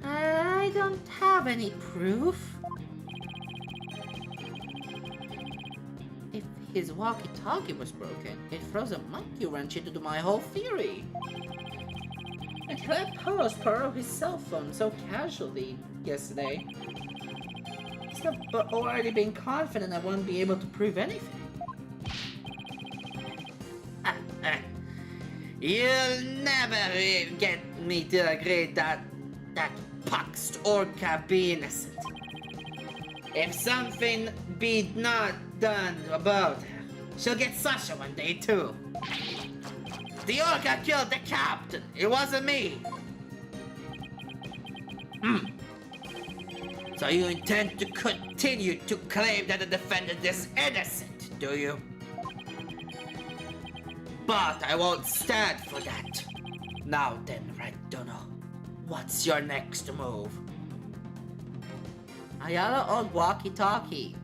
I don't have any proof. If his walkie-talkie was broken, it throws a monkey wrench into my whole theory. And let Poros borrow his cell phone so casually yesterday. Instead of already being confident I wouldn't be able to prove anything. You'll never get me to agree that Puxt Orca be innocent. If something be not done about her, she'll get Sasha one day too. The Orca killed the captain. It wasn't me. So you intend to continue to claim that the defendant is innocent, do you? But I won't stand for that. Now then, Red Dono, what's your next move? Ayala on walkie-talkie.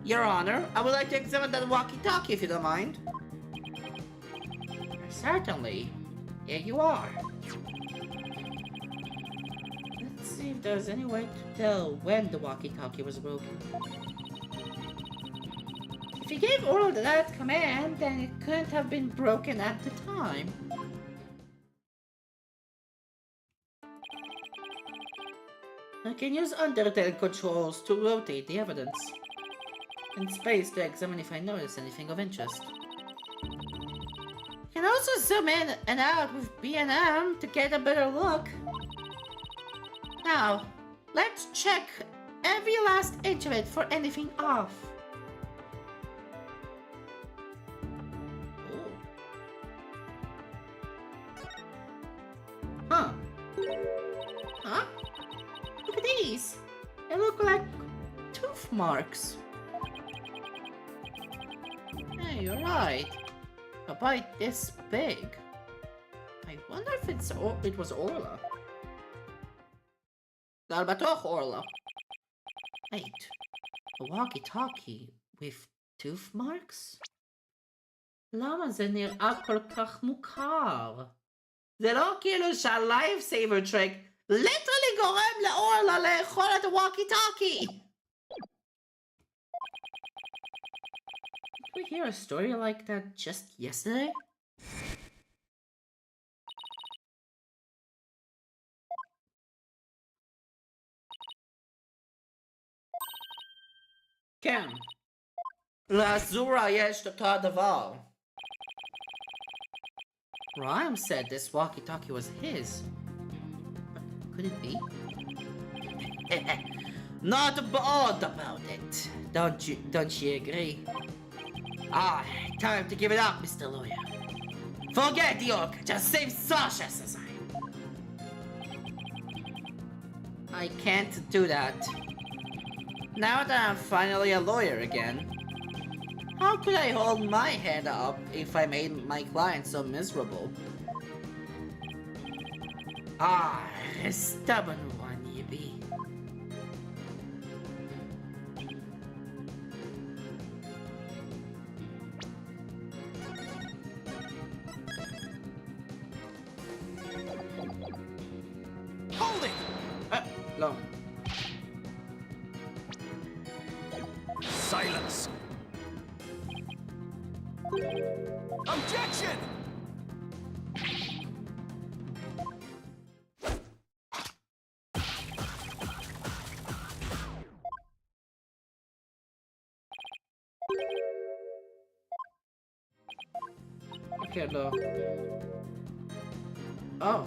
Your Honor, I would like to examine that walkie-talkie if you don't mind. Certainly. Here you are. Let's see if there's any way to tell when the walkie-talkie was broken. If you gave Oral that command, then it couldn't have been broken at the time. I can use undertale controls to rotate the evidence. And space to examine if I notice anything of interest. You can also zoom in and out with B&M to get a better look. Now, let's check every last inch of it for anything off. Ooh. Huh? Look at these. They look like tooth marks. Hey, you're right. A bite this big. I wonder if it was Orla. Galbatoch Orla. Wait, a walkie-talkie with tooth marks? למה זה נראה כל כך מוכר? זה לא כאילו שה-lifesaver trick literally גורם לאורלה לאכול את הווקי-טוקי! Did we hear a story like that just yesterday? כן. לאזורה יש את אותו הדבר. Rhyme said this walkie-talkie was his. But could it be? Not bored about it. Don't you agree? Time to give it up, Mr. Lawyer. Forget the orca, just save Sasha, says I can't do that. Now that I'm finally a lawyer again, how could I hold my head up if I made my client so miserable? A stubborn one you be. Hold it! No. Silence! Objection! כן, לא. Oh.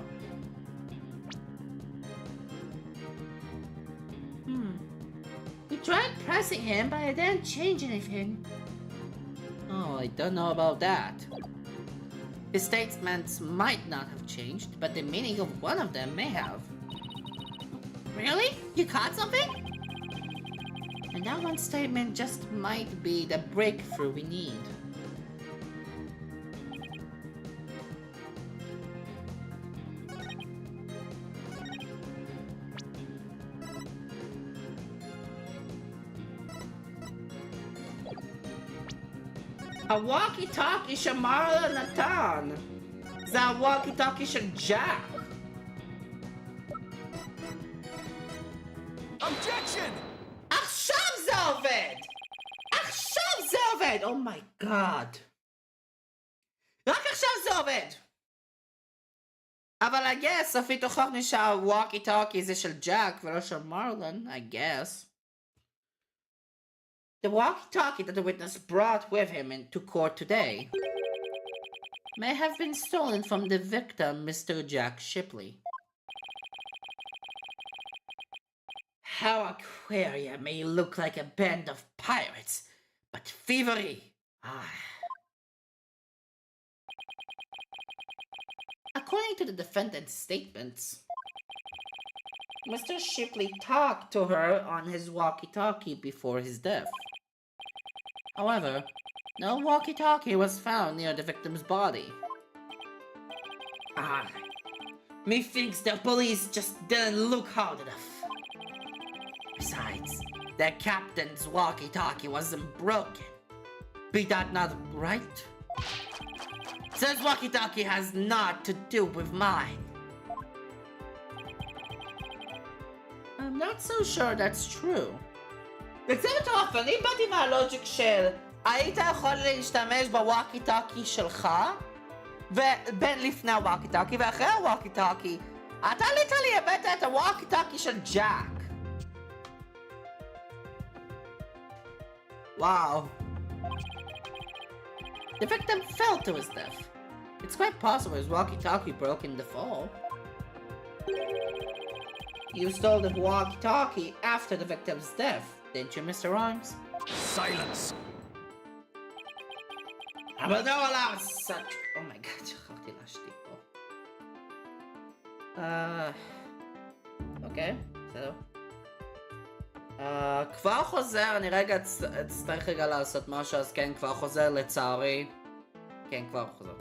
We tried pressing him, but it didn't change anything. Oh, I don't know about that. His statements might not have changed, but the meaning of one of them may have. Really? You caught something? And that one statement just might be the breakthrough we need. הווקי-טוקי של מרלון נתן! זה הווקי-טוקי של ג'אק! Objection! עכשיו זה עובד! עכשיו זה עובד! אומייגאד! רק עכשיו זה עובד! אבל I guess סופית הוכחנו שהווקי-טוקי זה של ג'אק ולא של מרלון, I guess. The walkie-talkie that the witness brought with him into court today may have been stolen from the victim, Mr. Jack Shipley. How Aquaria may look like a band of pirates, but thievery. According to the defendant's statements, Mr. Shipley talked to her on his walkie-talkie before his death. However, no walkie-talkie was found near the victim's body. Methinks the police just didn't look hard enough. Besides, the captain's walkie-talkie wasn't broken. Be that not right? Since walkie-talkie has naught to do with mine. I'm not so sure that's true. זה מטורף, אני באתי מהלוג'יק של היית יכול להשתמש בווקי-טוקי שלך ובין לפני הווקי-טוקי ואחרי הווקי-טוקי אתה ליטרלי הבאת את הווקי-טוקי של ג'אק. וואו. The victim fell to his death. It's quite possible his walkie-talkie broke in the fall. You stole the walkie-talkie after the victim's death, didn't you, Mr. Rhymes? Silence! But no allow such... Oh my god, שכחתי להשתיק פה. אוקיי, בסדר. כבר חוזר, אני רגע אצטרך רגע לעשות משהו, אז כן, כבר חוזר לצערי. כן, כבר חוזר.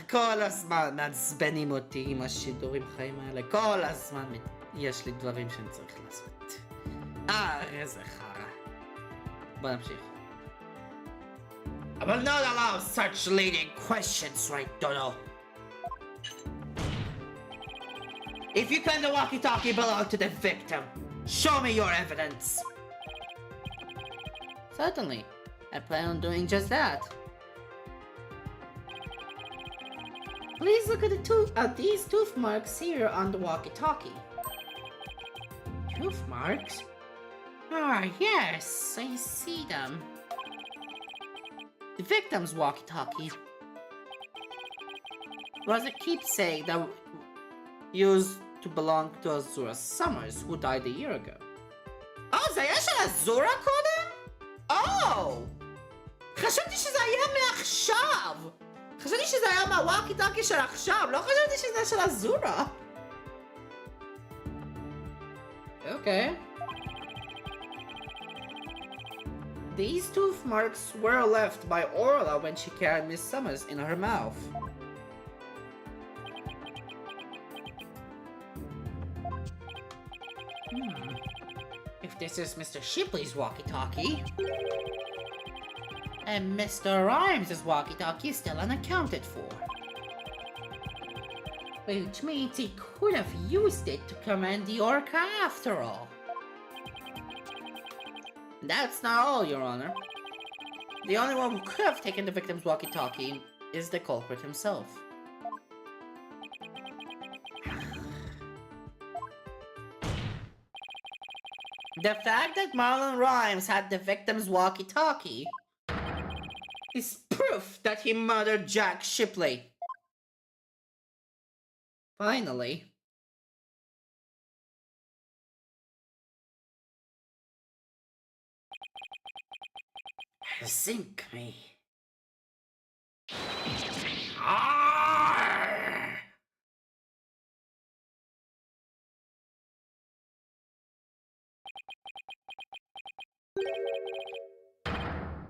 כל הזמן מעצבנים אותי עם השידורים חיים האלה, כל הזמן יש לי דברים שאני צריך לעשות. איזה חרא. בוא נמשיך. I will not allow such leading questions, right, Dodo? If you claim the walkie-talkie belonged to the victim, show me your evidence. Certainly. I plan on doing just that. Please look at these tooth marks here on the walkie-talkie. Tooth marks? Yes, I see them. The victim's walkie-talkie was a keepsake that used to belong to Azura Summers, who died a year ago. Oh, זה היה של Azura קודם? חשבתי שזה היה מעכשיו! חשבתי שזה היה מהווקי-טוקי של עכשיו, לא חשבתי שזה של אזורה. Okay. These tooth marks were left by Orla when she carried Miss Summers in her mouth. If this is Mr. Shipley's walkie-talkie, and Mr. Rhymes' walkie-talkie is still unaccounted for. Which means he could have used it to command the Orca after all. That's not all, Your Honor. The only one who could have taken the victim's walkie-talkie is the culprit himself. The fact that Marlon Rhymes had the victim's walkie-talkie is proof that he murdered Jack Shipley. Finally. Sink me. Arrgh!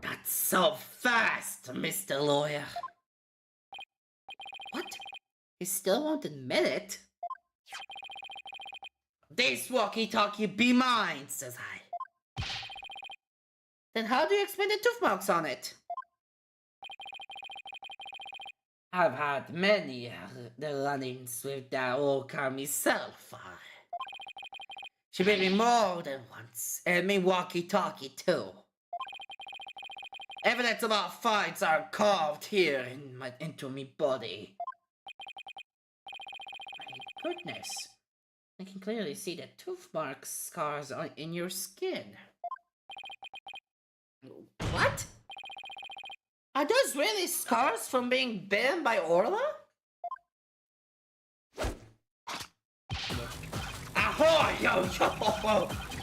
That's so fast, Mr. Lawyer. What? He still won't admit it? This walkie-talkie be mine, says I. Then how do you explain the tooth marks on it? I've had many the run-ins with that old car myself. She made me more than once, and me walkie-talkie too. Evidence of our fights are carved here into me body. My goodness, I can clearly see the tooth mark scars in your skin. What? Are those really scars from being bitten by Orla? Ahoy, yo!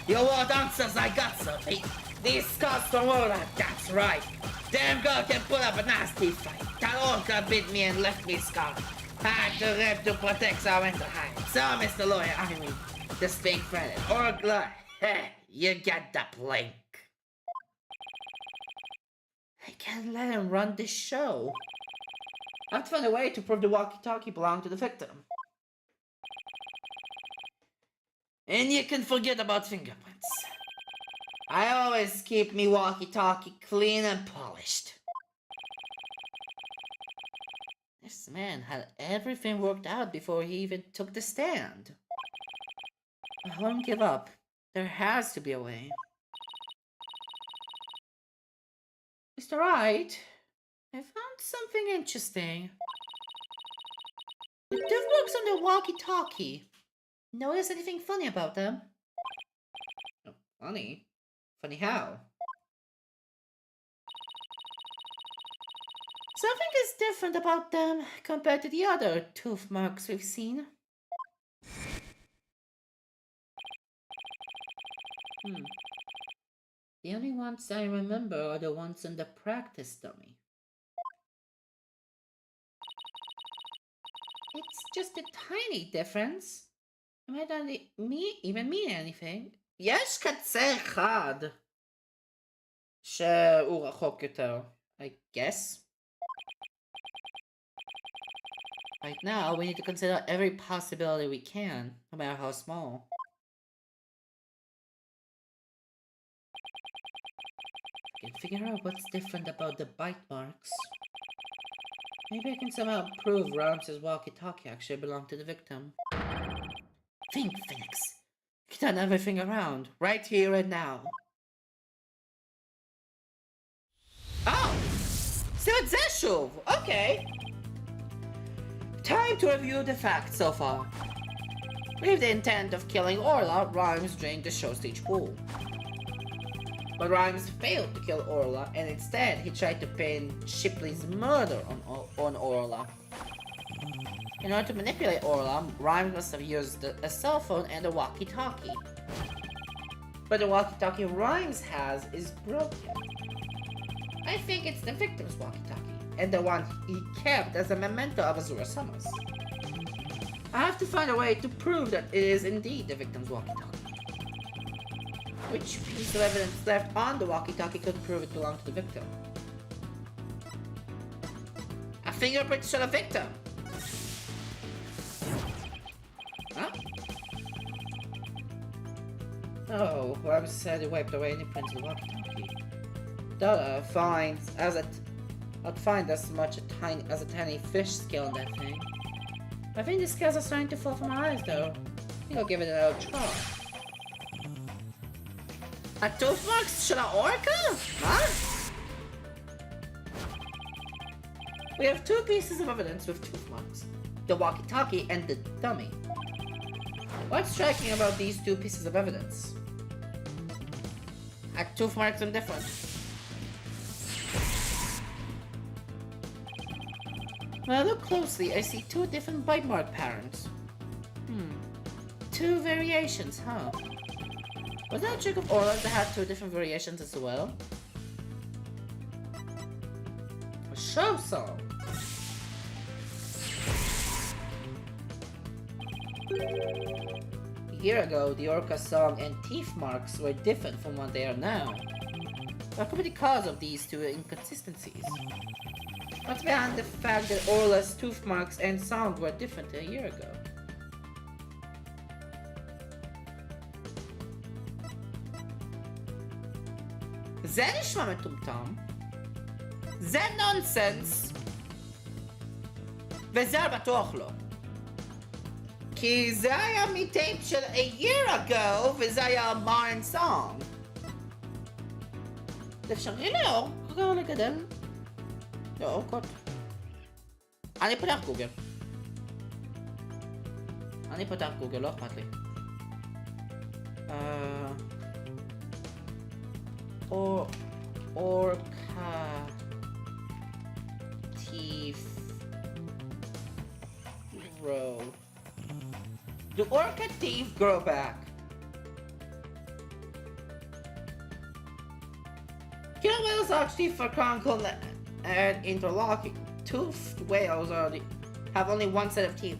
You want answers, I got some. These scars from Orla, that's right. Damn girl can put up a nasty fight. That Orca bit me and left me scarred. Had to rep to protect our mental health. So, Mr. Lawyer, I mean, the stink friend, Orla, you get the plank. I can't let him run this show. I have to find a way to prove the walkie-talkie belonged to the victim. And you can forget about fingerprints. I always keep me walkie-talkie clean and polished. This man had everything worked out before he even took the stand. I won't give up. There has to be a way. Mr. Wright, I found something interesting. The tooth marks on the walkie-talkie. Notice anything funny about them? Oh, funny? Funny how? Something is different about them compared to the other tooth marks we've seen. The only ones I remember are the ones on the practice dummy. It's just a tiny difference. It might not even mean anything. יש קצה אחד שהוא רחוק יותר, I guess. Right now, we need to consider every possibility we can, no matter how small. I can figure out what's different about the bite marks. Maybe I can somehow prove Rams's walkie-talkie actually belonged to the victim. Think, Phoenix. Turn everything around, right here and now. Oh! So it's Zeshuv! Okay! Time to review the facts so far. With the intent of killing Orla, Rhymes drained the show stage pool. But Rhymes failed to kill Orla, and instead he tried to pin Shipley's murder on Orla. In order to manipulate Orla, Rhymes must have used a cell phone and a walkie-talkie. But the walkie-talkie Rhymes has is broken. I think it's the victim's walkie-talkie, and the one he kept as a memento of Azura Summers. I have to find a way to prove that it is indeed the victim's walkie-talkie. Which piece of evidence left on the walkie-talkie could prove it belonged to the victim? A fingerprint showed a victim. Huh? Oh, whoever said he wiped away any prints of the walkie-talkie. Fine. I'd find as much as a tiny fish scale in that thing. I think the scales are starting to fall from my eyes, though. I think I'll give it another try. A tooth marks should an orca? Huh? We have two pieces of evidence with tooth marks. The walkie-talkie and the dummy. What's striking about these two pieces of evidence? A tooth marks are different. When I look closely, I see two different bite mark patterns. Two variations, huh? Was that a trick of Orla's that had two different variations as well? A show song! A year ago, the orca song and teeth marks were different from what they are now. What could be the cause of these two inconsistencies? What's behind the fact that Orla's tooth marks and song were different a year ago? זה נשמע מטומטם, זה נונסנס, וזה בטוח לא. כי זה היה מטייפ של a year ago, וזה היה modern song. זה אפשרי לאור לגדל לאורקות. אני פותח גוגל. לא אכפת לי. Orca teeth grow. Do orca teeth grow back? Killer whales are teeth for chronicle and interlocking. Toothed whales have only one set of teeth.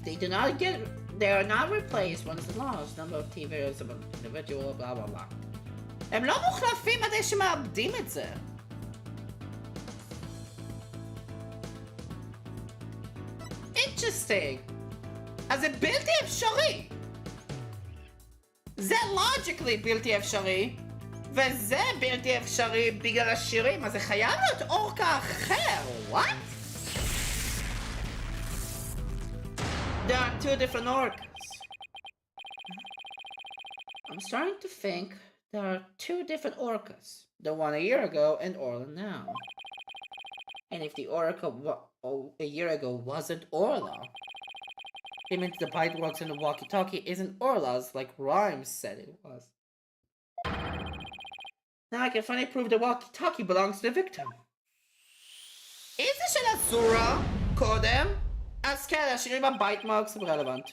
They are not replaced once lost. Number of teeth varies of an individual, blah blah blah. הם לא מוחלפים עד שמאבדים את זה. Interesting. אז זה בלתי אפשרי. זה logically בלתי אפשרי, וזה בלתי אפשרי בגלל השירים, אז זה חייב להיות אורקה אחר. What? There are two different orcas. I'm starting to think there are two different orcas, the one a year ago and Orla now. And if the orca a year ago wasn't Orla, it means the bite marks in the walkie-talkie isn't Orla's like Rhymes said it was. Now I can finally prove the walkie-talkie belongs to the victim. Is the של אסורה קודם? אז כן, השירים הבית marks הם relevant.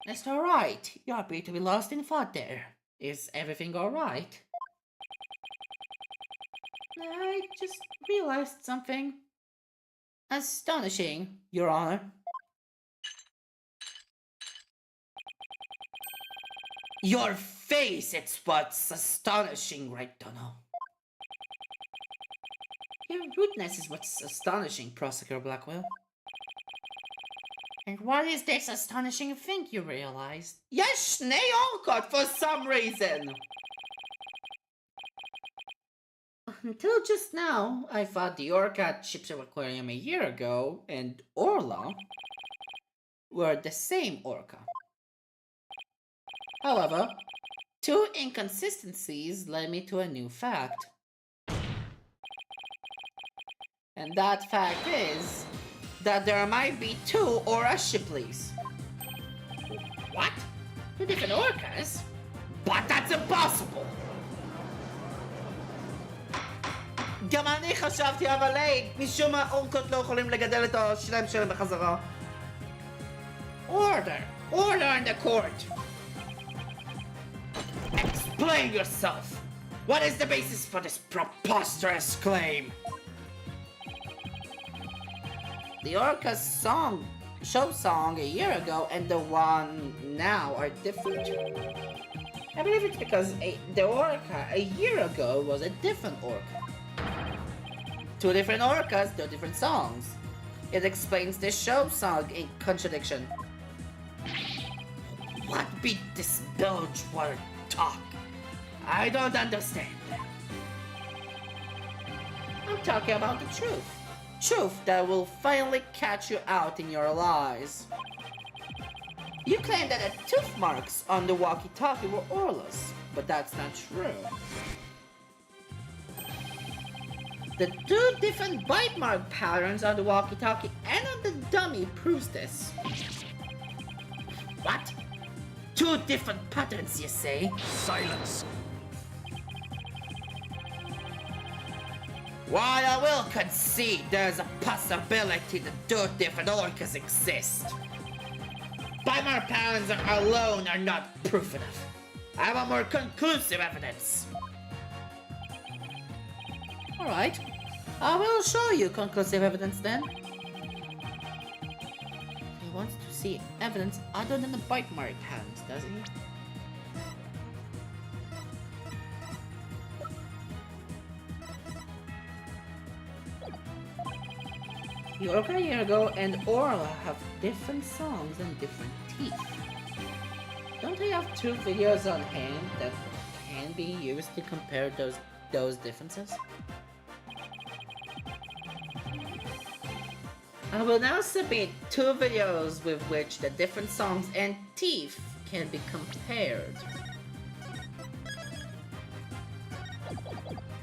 That's alright. You appear to be lost in thought there. Is everything alright? I just realized something astonishing, Your Honor. Your face, it's what's astonishing, right, Dono? Your rudeness is what's astonishing, Prosecutor Blackwell. And what is this astonishing thing you realized? Yes, שני אורקות for some reason! Until just now, I thought the orca at Ship's Aquarium a year ago and Orla were the same orca. However, two inconsistencies led me to a new fact. And that fact is that there might be two Aura Shipleys. What? Two different orcas? But that's impossible! גם אני חשבתי, אבל היי, משום מה אורקות לא יכולים לגדל את השלם שלהם בחזרה. Order! Order in the court! Explain yourself! What is the basis for this preposterous claim? The orca's show song a year ago and the one now are different. I believe it's because the orca a year ago was a different orca. Two different orcas, two different songs. It explains the show song in contradiction. What be this bilge water talk? I don't understand. I'm talking about the truth. Truth that will finally catch you out in your lies. You claim that the tooth marks on the walkie-talkie were Orla's, but that's not true. The two different bite mark patterns on the walkie-talkie and on the dummy proves this. What? Two different patterns, you say? Silence. While I will concede there's a possibility that two different orcas exist, bite mark patterns alone are not proof enough. I want more conclusive evidence. Alright, I will show you conclusive evidence then. He wants to see evidence other than the bite mark patterns, doesn't he? The orca a year ago and Orla have different songs and different teeth. Don't they have two videos on hand that can be used to compare those differences? I will now submit two videos with which the different songs and teeth can be compared.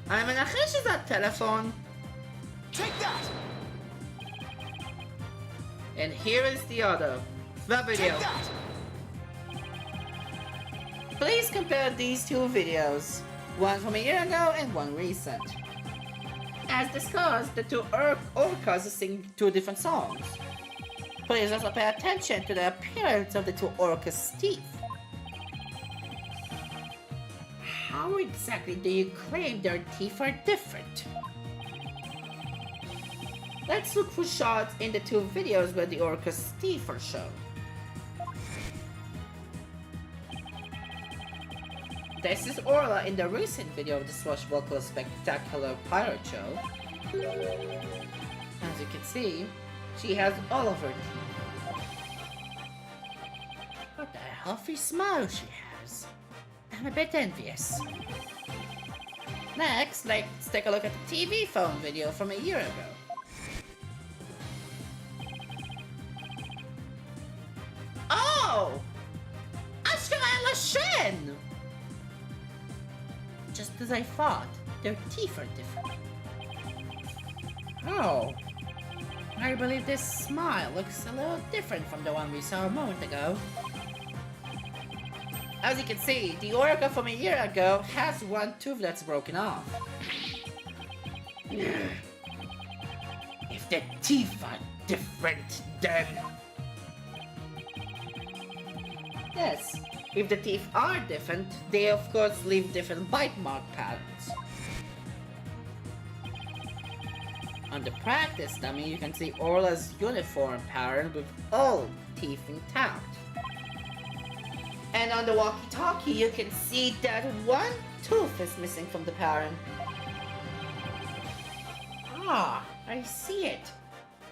I'm an is that telephone. Take that! And here is the video. Take that! Please compare these two videos, one from a year ago and one recent. As discussed, the two orcas sing two different songs. Please also pay attention to the appearance of the two orcas' teeth. How exactly do you claim their teeth are different? Let's look for shots in the two videos where the orcas' teeth are shown. This is Orla in the recent video of the Swashbuckler Spectacular Pirate Show. As you can see, she has all of her teeth. What a healthy smile she has. I'm a bit envious. Next, let's take a look at the TV phone video from a year ago. Oh! Ashka and Lashen! Just as I thought, their teeth are different. Oh, I believe this smile looks a little different from the one we saw a moment ago. As you can see, the orca from a year ago has one tooth that's broken off. If the teeth are different, then... Yes. If the teeth are different, they of course leave different bite mark patterns. On the practice dummy, you can see Orla's uniform pattern with all teeth intact. And on the walkie-talkie, you can see that one tooth is missing from the pattern. Ah, I see it.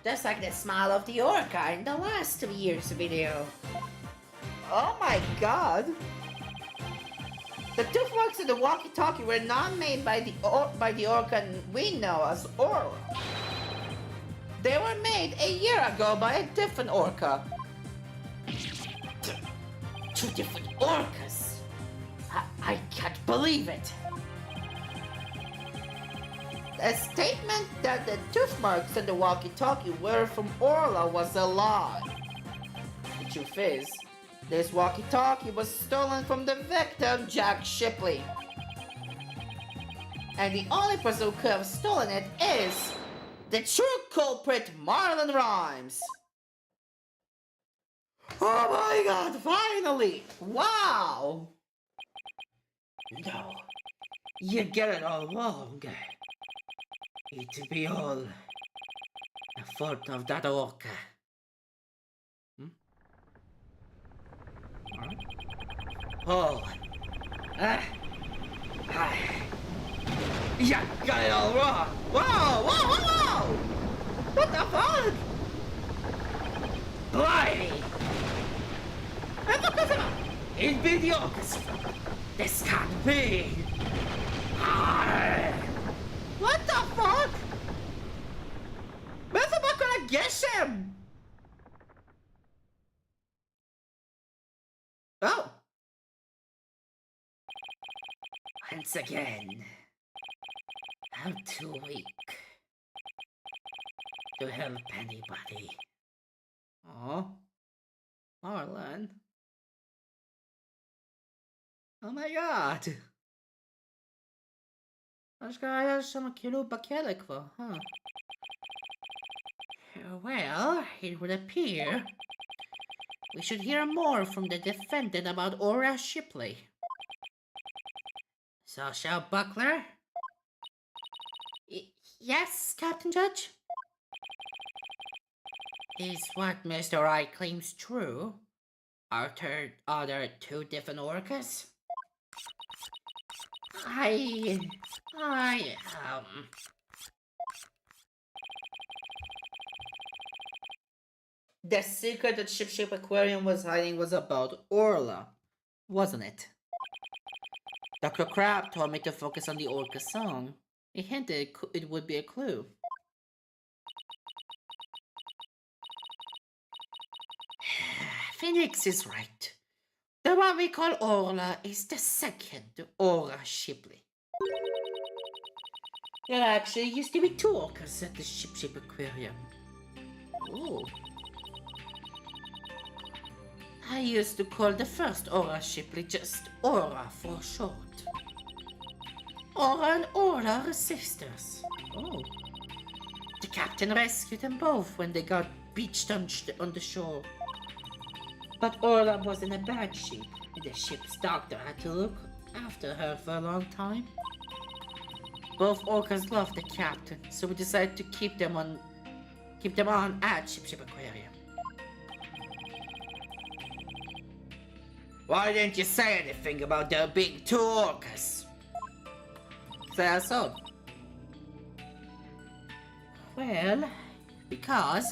Just like the smile of the orca in the last 2 years' video. Oh my god! The tooth marks in the walkie-talkie were not made by the orca we know as Orla. They were made a year ago by a different orca. Two different orcas? I can't believe it. A statement that the tooth marks in the walkie-talkie were from Orla was a lie. The truth is, this walkie-talkie was stolen from the victim, Jack Shipley. And the only person who could have stolen it is the true culprit, Marlon Rhymes. Oh my god, finally! Wow! No, you get it all wrong. It be all the fault of that orca. Oh, You got it all wrong! Whoa! Whoa! Whoa! Whoa! What the fuck? Blimey! It'd be the orchestra! This can't be! What the fuck? מאיפה בא כל הגשם? Oh! Once again, I'm too weak to help anybody. Oh, Marlon. Oh my god. אשכרה היה שם כאילו בכלא כבר, Well, it would appear we should hear more from the defendant about Aura Shipley. Sasha Buckler? Yes, Captain Judge? Is what Mr. I claims true? Are there two different orcas? The secret that Ship Aquarium was hiding was about Orla, wasn't it? Dr. Crab told me to focus on the Orca song. He hinted it would be a clue. Phoenix is right. The one we call Orla is the second Aura Shipley. There actually used to be two orcas at the Ship Aquarium. Ooh. I used to call the first Aura Shipley just Aura for short. Aura and Orla are sisters. Oh. The captain rescued them both when they got beached on the shore. But Orla was in a bad shape, and the ship's doctor had to look after her for a long time. Both orcas loved the captain, so we decided to keep them on at Ship Aquarium. Why didn't you say anything about there being two orcas? Say I so. Well, because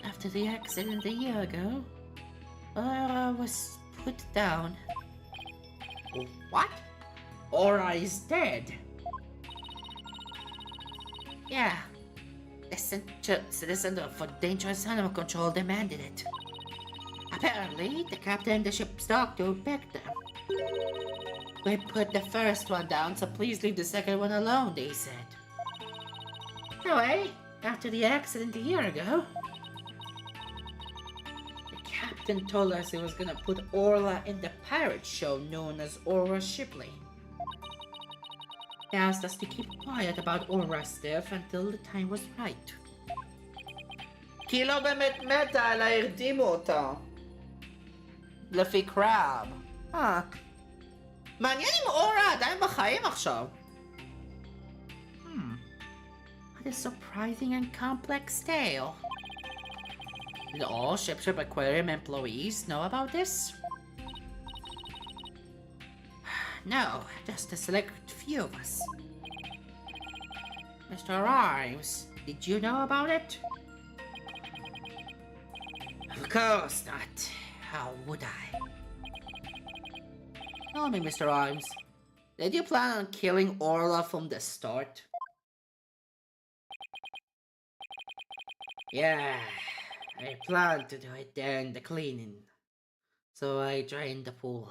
after the accident a year ago, Aura was put down. What? Aura is dead? Yeah. The Center for Dangerous Animal Control demanded it. Apparently, the captain and the ship's doctor begged them. We put the first one down, so please leave the second one alone, they said. Anyway, after the accident a year ago, the captain told us he was gonna put Orla in the pirate show known as Aura Shipley. He asked us to keep quiet about Aura's death until the time was right. כי לא באמת מתה, אלא הרדימו אותה. לפי קראב. מעניין אם אורה עדיין בחיים עכשיו. What a surprising and complex tale. Did all Ship Aquarium employees know about this? No, just a select few of us. Mr. Rhymes, did you know about it? Of course not. How would I? Tell me, Mr. Rhymes, did you plan on killing Orla from the start? Yeah, I planned to do it during the cleaning, so I drained the pool.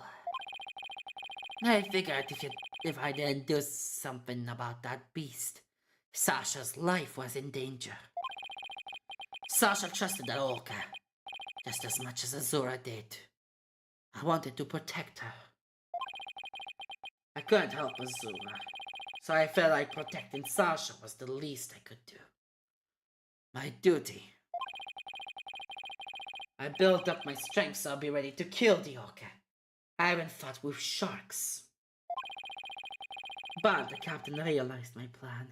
I figured if I didn't do something about that beast, Sasha's life was in danger. Sasha trusted that Orca just as much as Azura did. I wanted to protect her. I couldn't help Azura, so I felt like protecting Sasha was the least I could do. My duty. I built up my strength so I'll be ready to kill the Orca. I haven't fought with sharks. But the captain realized my plan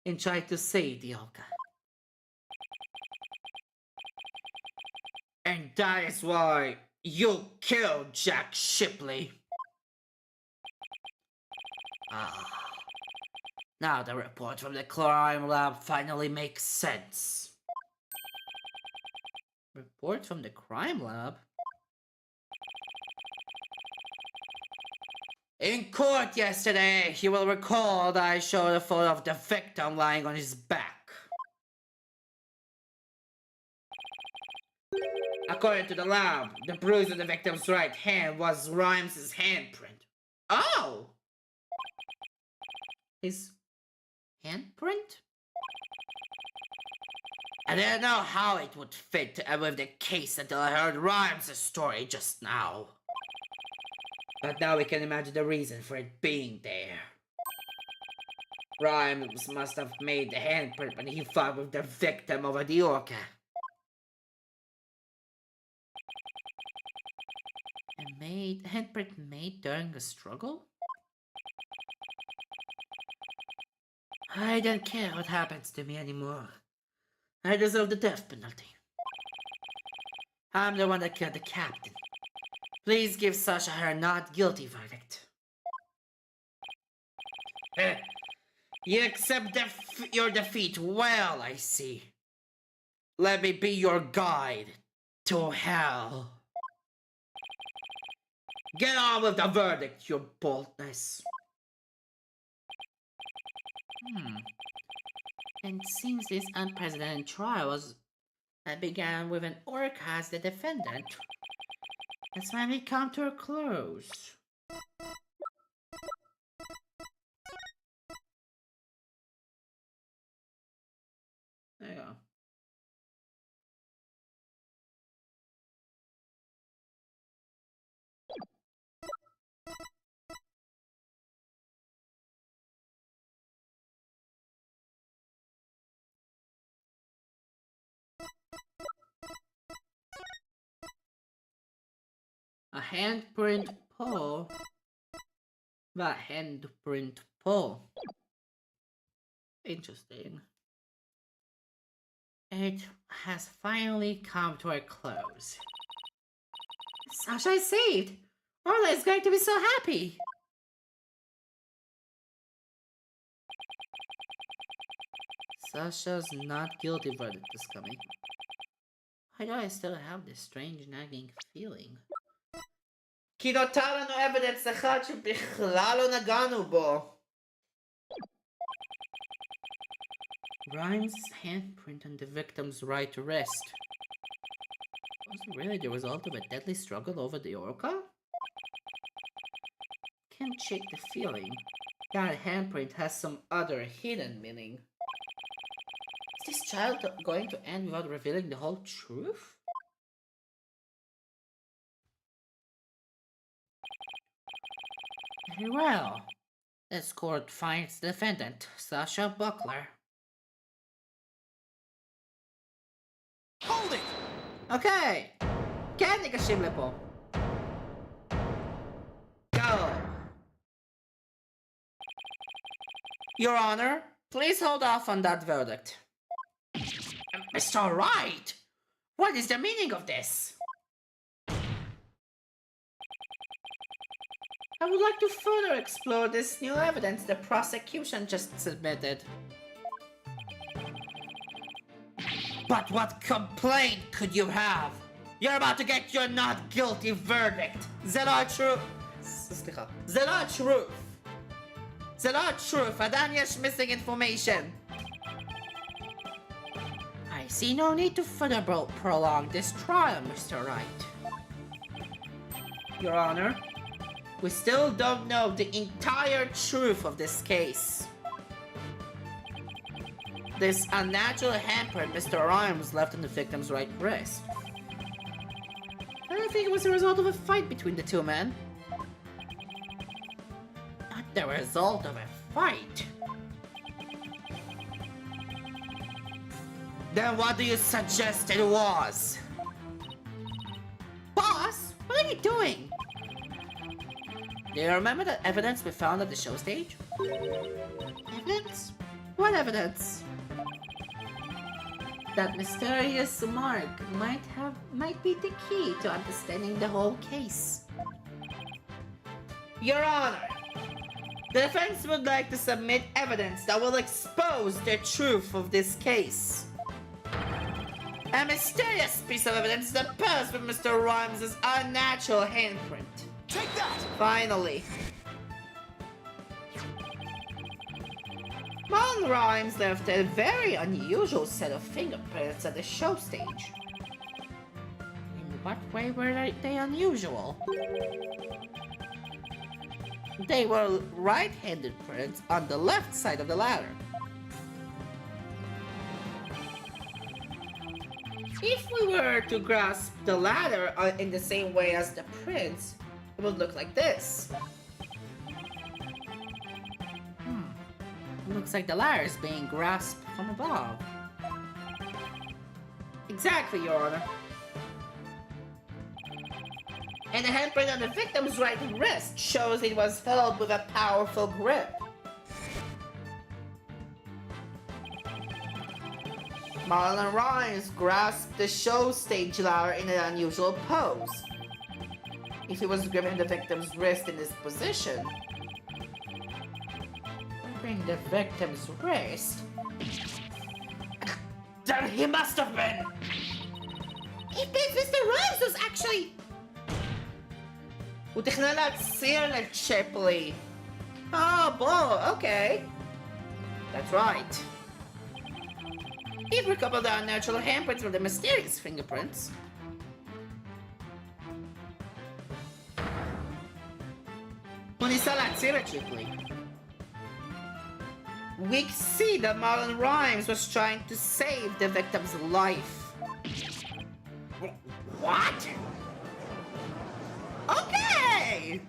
and tried to save the Orca. And that is why you killed Jack Shipley. Now the report from the crime lab finally makes sense. Report from the crime lab? In court yesterday, you will recall that I showed a photo of the victim lying on his back. According to the lab, the bruise on the victim's right hand was Rhymes' handprint. Oh! His handprint? I didn't know how it would fit with the case until I heard Rhymes' story just now. But now we can imagine the reason for it being there. Rhymes must have made the handprint when he fought with the victim over the orca. A handprint made during a struggle? I don't care what happens to me anymore. I deserve the death penalty. I'm the one that killed the captain. Please give Sasha her not guilty verdict. You accept your defeat well, I see. Let me be your guide to hell. Get on with the verdict, your boldness. And since this unprecedented trial began with an orc as the defendant, let's finally come to a close. There you go. A handprint paw. The handprint paw. Interesting. It has finally come to a close. Sasha is saved! Orla is going to be so happy! Sasha's not guilty verdict is coming. Why do I still have this strange nagging feeling? כי נותר לנו evidence אחד שבכלל לא נגענו בו. Rhymes' handprint on the victim's right wrist. Was it really the result of a deadly struggle over the orca? Can't shake the feeling that handprint has some other hidden meaning. Is this child going to end without revealing the whole truth? Very well. This court finds the defendant, Sasha Buckler. Hold it! Okay. כן ניגשים לפה. Go. Your Honor, please hold off on that verdict. Mr. Wright, what is the meaning of this? I would like to further explore this new evidence the prosecution just submitted. But what complaint could you have? You're about to get your not guilty verdict. זה לא true. סליחה. זה לא truth. זה לא truth. עדיין יש missing information. I see no need to further prolong this trial, Mr. Wright. Your Honor, we still don't know the entire truth of this case. This unnatural handprint Mr. Rhymes left on the victim's right wrist. I don't think it was the result of a fight between the two men. Not the result of a fight. Then what do you suggest it was? Boss, what are you doing? Do you remember the evidence we found at the show stage? Evidence? What evidence? That mysterious mark might be the key to understanding the whole case. Your Honor, The defense would like to submit evidence that will expose the truth of this case. A mysterious piece of evidence that pairs with Mr. Rhymes' unnatural handprint. Take that! Finally. Marlon Rhymes left a very unusual set of fingerprints at the show stage. In what way were they unusual? They were right-handed prints on the left side of the ladder. If we were to grasp the ladder in the same way as the prints, it would look like this. Looks like the ladder is being grasped from above. Exactly, Your Honor. And the handprint on the victim's right wrist shows it was held with a powerful grip. Marlon Rhymes grasped the show stage ladder in an unusual pose. If he was gripping the victim's wrist in this position, gripping the victim's wrist, then he must have been. It means Mr. Rhymes was actually. הוא תכנן להציר לצ'פלי. Oh, boy, okay. That's right. If we couple the unnatural handprints with the mysterious fingerprints, הוא ניסה להציר את צ'פלי. We see that Marlon Rhymes was trying to save the victim's life. What? Okay!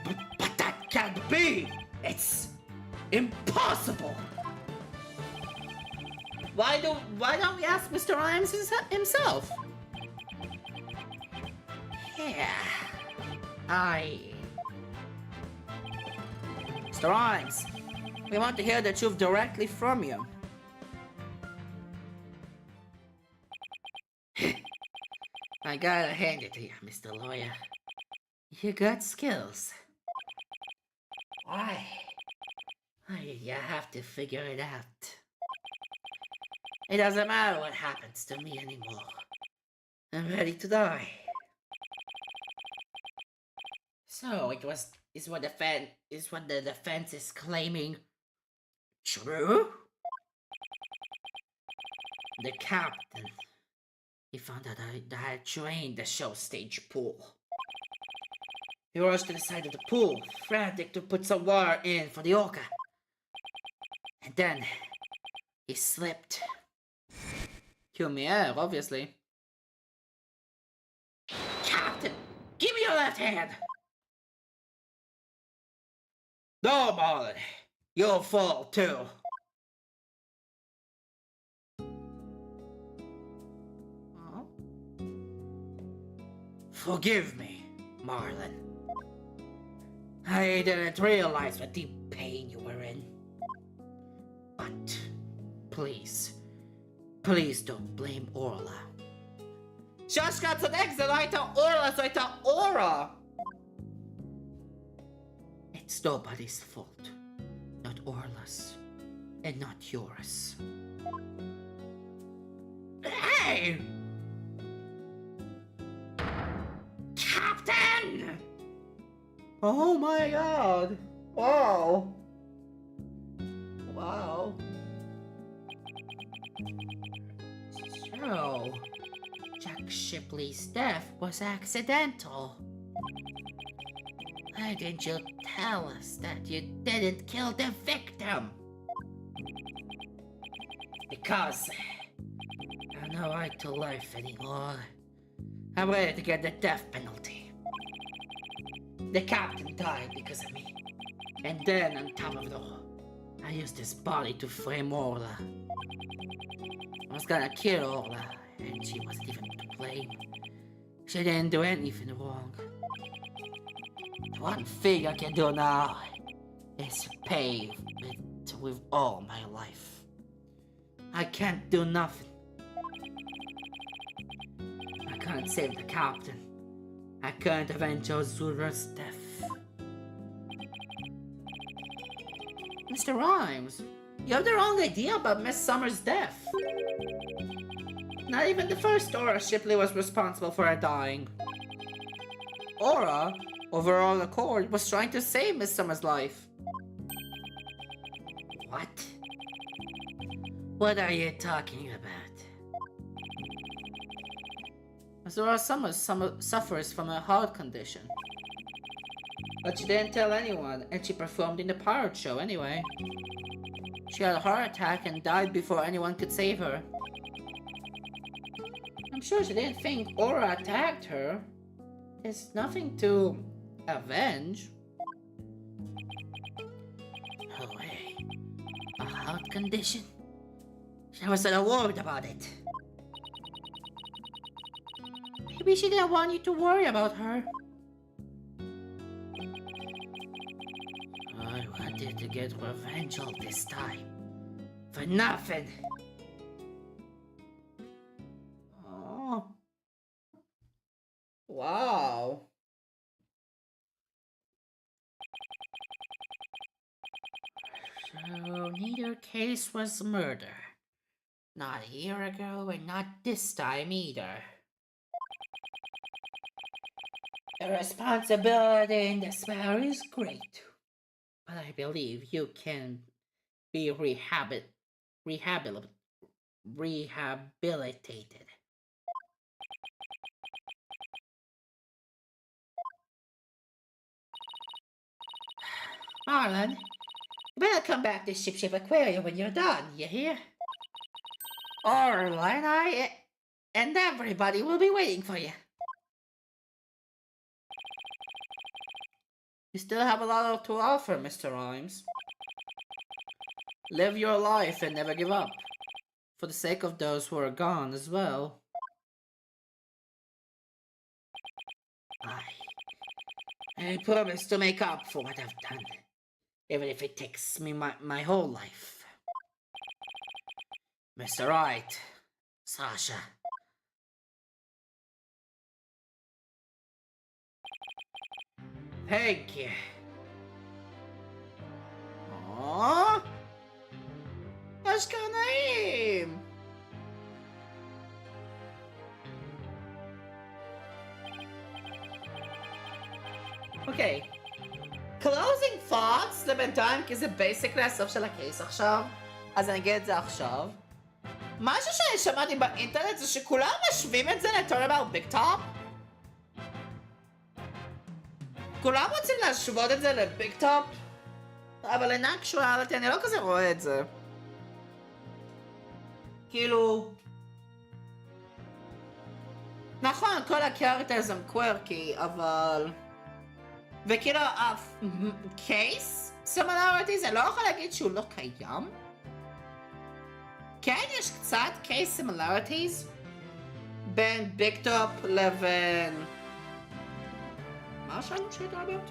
But that can't be! It's impossible! Why don't we ask Mr. Rhymes himself? Yeah. Mr. Rhymes, we want to hear the truth directly from you. I gotta hand it to you, Mr. Lawyer. You got skills. Why? You have to figure it out. It doesn't matter what happens to me anymore. I'm ready to die. So is what the defense is claiming true? The captain, he found out that I had drained the show stage pool. He rushed to the side of the pool, frantic to put some water in for the orca. And then he slipped. Kill me air, obviously. Captain, give me your left hand! No, Marlon, you'll fall too. Huh? Forgive me, Marlon. I didn't realize what deep pain you were in. But please don't blame Orla. Jag ska ta extra lighta Orla så jag tar Aura. It's nobody's fault. Not Orla's. And not yours. Hey! Captain! Oh my god. Wow. Wow. So, Jack Shipley's death was accidental. Why didn't you tell us that you didn't kill the victim? Because I have no right to life anymore. I'm ready to get the death penalty. The captain died because of me. And then, on top of it all, I used his body to frame Orla. I was gonna kill Orla, and she wasn't even to blame. She didn't do anything wrong. The one thing I can do now is pay with all my life. I can't do nothing. I can't save the captain. I can't avenge Ozura's death. Mr. Rhymes, you have the wrong idea about Miss Summer's death. Not even the first Aura Shipley was responsible for her dying. Aura, of her own accord, was trying to save Miss Summer's life. What? What are you talking about? Aura Summers suffers from a heart condition. But she didn't tell anyone, and she performed in the pirate show anyway. She had a heart attack and died before anyone could save her. I'm sure she didn't think Aura attacked her. There's nothing to avenge. No way. A heart condition? She was so worried about it. Maybe she didn't want you to worry about her. I wanted to get revenge all this time. For nothing. Oh. Wow. So neither case was murder. Not a year ago and not this time either. The responsibility in this matter is great. But I believe you can be rehabilitated. Marlon, you better come back to Ship Aquarium when you're done, you hear? Orla and I and everybody will be waiting for you. You still have a lot to offer, Mr. Rhymes. Live your life and never give up. For the sake of those who are gone as well. I promise to make up for what I've done. Even if it takes me my whole life. Mr. Right, Sasha. Thank you. Aww. أشكر نعيم. Okay. Closing thoughts לבינתיים, כי זה basically הסוף של הקייס עכשיו. אז אני אגיד את זה עכשיו. משהו שאני שמעתי באינטרנט זה שכולם משווים את זה לטורנמנט ביג טופ. כולם רוצים להשוות את זה לביג טופ, אבל in actuality אני לא כזה רואה את זה. כאילו... נכון, כל הקרקטרס הם קוורקי, אבל... וכאילו, ה-case similarities, אני לא יכול להגיד שהוא לא קיים. כן, יש קצת case similarities בין ביג טופ לבין... מה שאלו שהייתה about?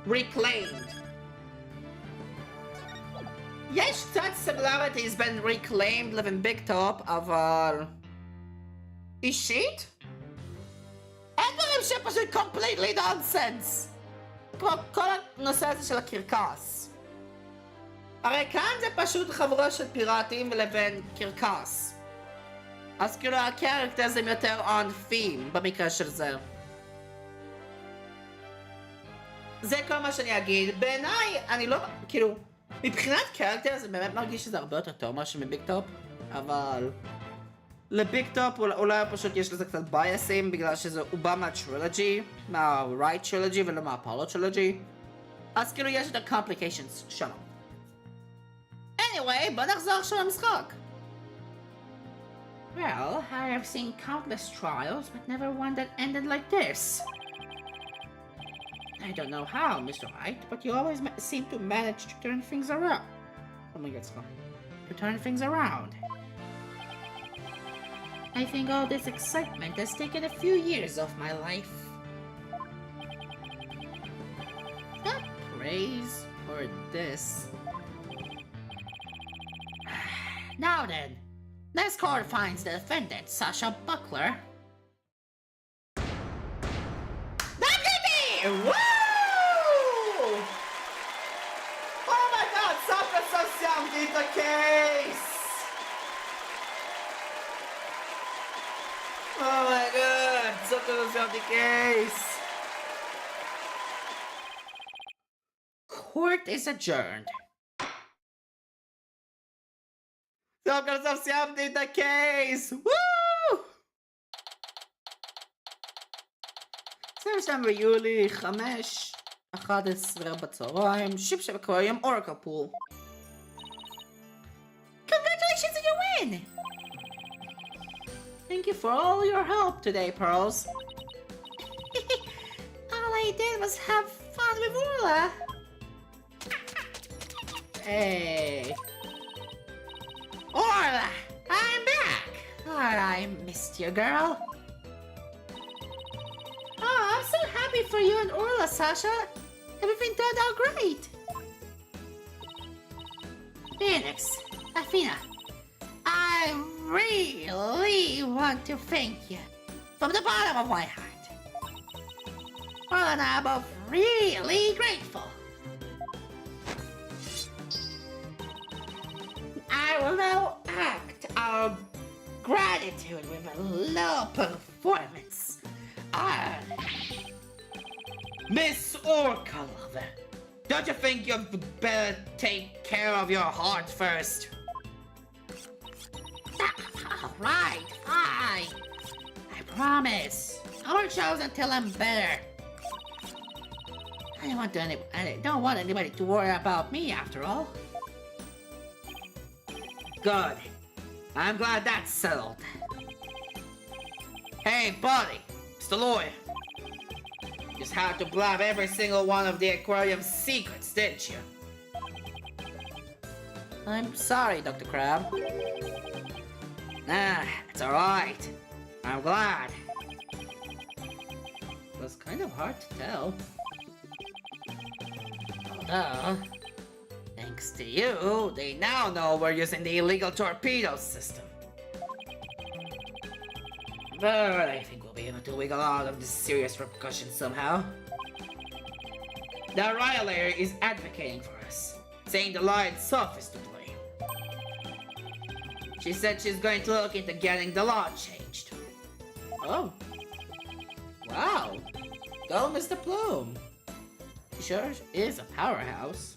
Reclaimed. יש קצת similarities בין Reclaimed לבין ביג טופ, אבל... אישית? אין דברים שפשוט completely nonsense. כמו כל הנושא הזה של הקרקס. הרי כאן זה פשוט חבורה של פיראטים לבין קרקס. אז כאילו הקרקטרס הם יותר on theme במקרה של זה. זה כל מה שאני אגיד. בעיניי, אני לא... כאילו... מבחינת קרקטרס, זה באמת מרגיש שזה הרבה יותר טוב משהו מביג טופ. אבל... לביג טופ אולי פשוט יש לזה קצת בייסים, בגלל שזה הוא בא מהטרילוגי, מה-Right טרילוגי ולא מה-Apollo טרילוגי. אז כאילו יש את ה-complications שלו. Anyway, בוא נחזור עכשיו למשחק. Well, I have seen countless trials, but never one that ended like this. I don't know how, Mr. Wright, but you always seem to manage to turn things around. Oh my god, to turn things around. I think all this excitement has taken a few years off my life. Not praise or this. Now then, this court finds the defendant, Sasha Buckler. That could be! Woo! Oh case! Oh my god, something was on the case! Court is adjourned. סוף סוף סיימתי את הקייס! וואו! 22 ביולי, 5:11 בצהריים, שיפ אקווריום אורקל פול. Congratulations on your win! Thank you for all your help today, Pearls. All I did was have fun with Orla. Hey. Orla, I'm back. Oh, I missed you, girl. Oh, I'm so happy for you and Orla, Sasha. Everything turned out great. Phoenix, Athena, I really want to thank you from the bottom of my heart. Orla and I are both really grateful. I will now act our gratitude with a low performance. Miss Orca Lover, don't you think you'd better take care of your heart first? Right, fine. I promise. I won't show until I'm better. I don't want anybody to worry about me after all. Good. I'm glad that's settled. Hey, buddy, Mr. Lawyer. Just had to blab every single one of the aquarium's secrets, didn't you? I'm sorry, Dr. Crab. Nah, it's alright. I'm glad. It was kind of hard to tell. Although, thanks to you, they now know we're using the illegal torpedo system. But I think we'll be able to wiggle out of this serious repercussions somehow. The riot layer is advocating for us, saying the Lion's Self is to blame. She said she's going to look into getting the law changed. Oh. Wow. Go, Mr. Plume. She sure is a powerhouse.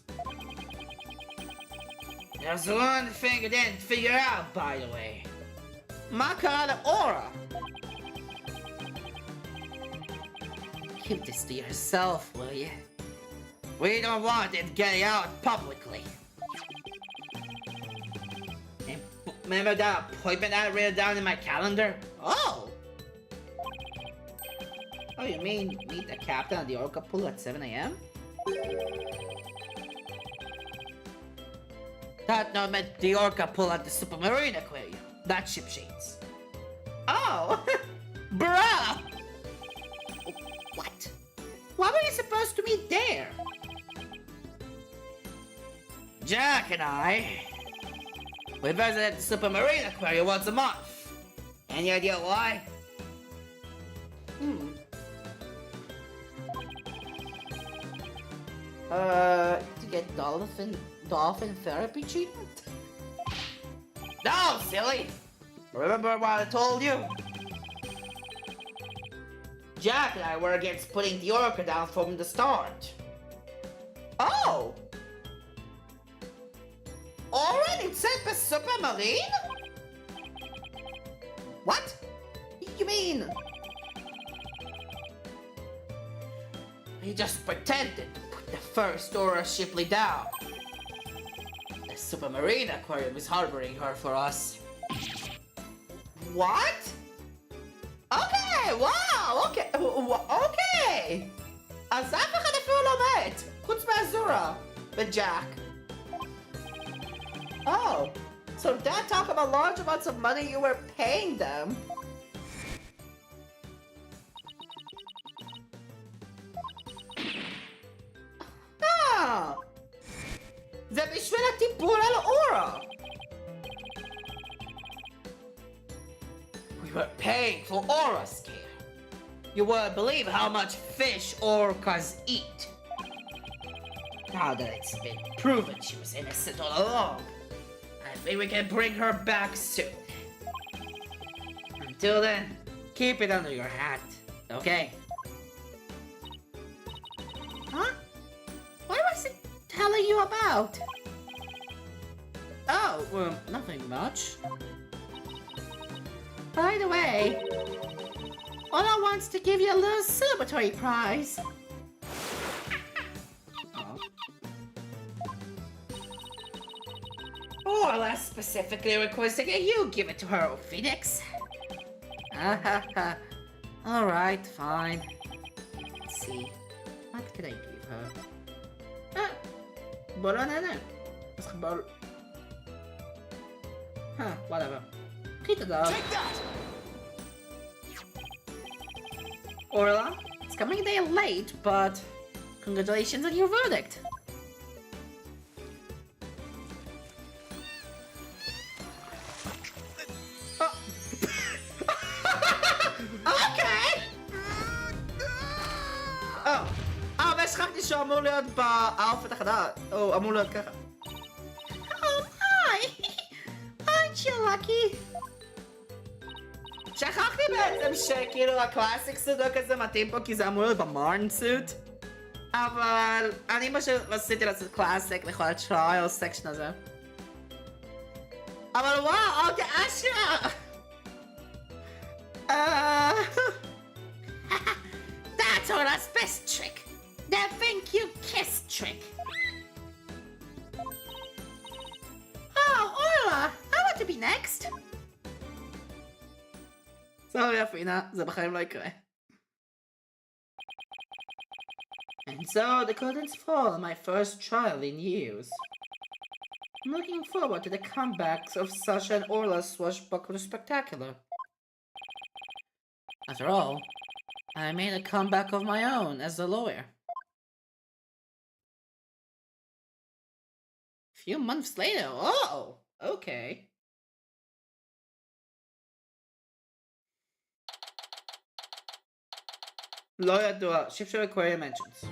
There's one thing I didn't figure out, by the way. Makara Aura. Keep this to yourself, will you? We don't want it getting out publicly. And remember that appointment I wrote down in my calendar? Oh! Oh, you mean meet the captain at the Orca pool at 7 a.m.? That no meant the Orca pool at the Supermarine Aquarium. That ship shades. Oh! Bruh! What? Why were you supposed to meet there? Jack and I... we visit the Supermarine Aquarium once a month. Any idea why? To get dolphin therapy treatment? No, silly! Remember what I told you? Jack and I were against putting the orca down from the start. Oh! Already sent the Supermarine? What? You mean... he just pretended to put the first Aura Shipley down. The Supermarine Aquarium is harboring her for us. What? Okay, wow, okay, okay. אז אף אחד אפילו לא מת, חוץ מהזורה, וג'אק. Oh, so Dad talked about large amounts of money you were paying them. זה בשביל הטיפול על אורה. We were paying for Aura's care. You wouldn't believe how much fish orcas eat. Now that it's been proven she was innocent all along, hopefully we can bring her back soon. Until then, keep it under your hat, okay? Huh? What was it telling you about? Oh, well, nothing much. By the way, Ola wants to give you a little celebratory prize. Ola specifically requesting that you give it to her, Phoenix. Alright, fine. Let's see. What can I give her? Bolonana. Basketball. Whatever. Take that! Orla, it's coming a day late, but congratulations on your verdict. Oh. Okay! משחק שהוא אמור להיות באלפט החדש. או אמור להיות ככה. Oh my! Aren't you lucky? שכחתי בעצם שכאילו הקלאסיק סוט לא כזה מתאים פה כי זה אמור להיות במארן סוט. אבל אני פשוט רציתי לעשות קלאסיק לכל הטרייל סקשן הזה. אבל וואו, אוקיי, אשרה! That's Orla's best trick! The thank you kiss trick! Oh, Orla! I want to be next! Sorry, Afina, זה בחיים לא יקרה. And so the curtains fall on my first trial in years. I'm looking forward to the comebacks of Sasha and Orla's swashbuckler spectacular. After all, I made a comeback of my own as a lawyer. A few months later, oh, okay. Lawyer Dua, Shipship Aquarium mentions.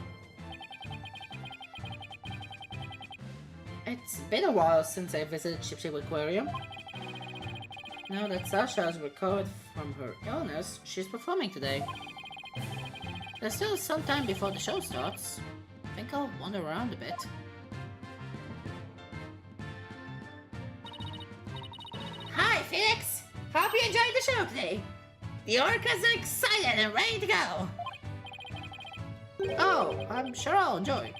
It's been a while since I visited Shipship Aquarium. Now that Sasha has recovered from her illness, she's performing today. There's still some time before the show starts. I think I'll wander around a bit. Hi, Phoenix! Hope you enjoyed the show today. The orcas are excited and ready to go. Oh, I'm sure I'll enjoy.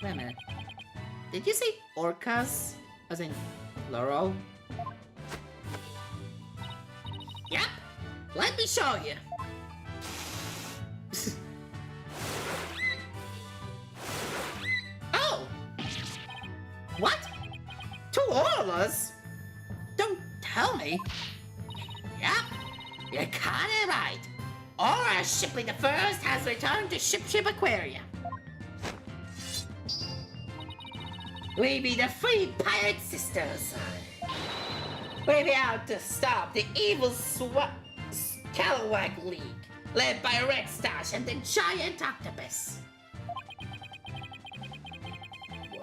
Wait a minute. Did you say orcas? As in plural? Yep. Let me show you. Oh! What? 2 Orlas? Don't tell me. Yep. You got it right. Aura Shipley the First has returned to Ship Aquarium. We be the Free Pirate Sisters. We be out to stop the evil Scalawag League, led by Red Stash and the Giant Octopus.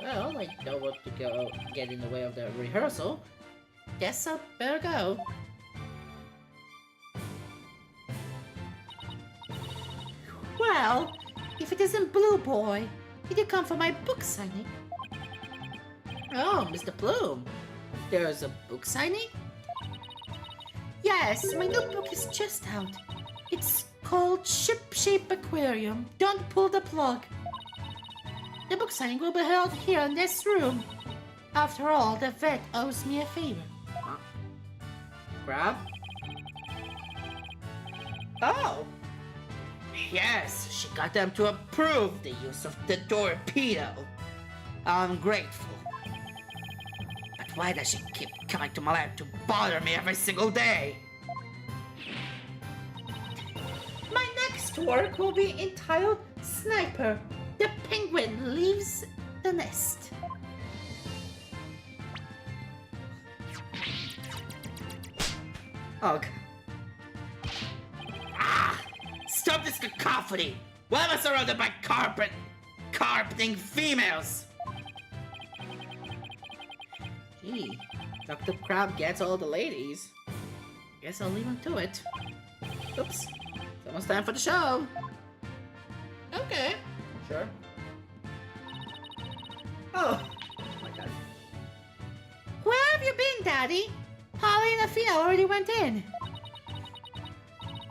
Well, I don't want to get in the way of the rehearsal. Guess I better go. Well, if it isn't Blue Boy, did you come for my book signing? Oh, Mr. Bloom, there's a book signing? Yes, my new book is just out. It's called Ship Aquarium. Don't pull the plug. The book signing will be held here in this room. After all, the vet owes me a favor. Grab? Oh! Yes, she got them to approve the use of the torpedo. I'm grateful. But why does she keep coming to my lab to bother me every single day? My next work will be entitled Sniper. The penguin leaves the nest. Ugh. Stop this cacophony! Why am I surrounded by carpeting females? Gee, Dr. Crab gets all the ladies. Guess I'll leave him to it. Oops. It's almost time for the show. Okay. Sure. Oh my god. Where have you been, Daddy? Polly and Athena already went in.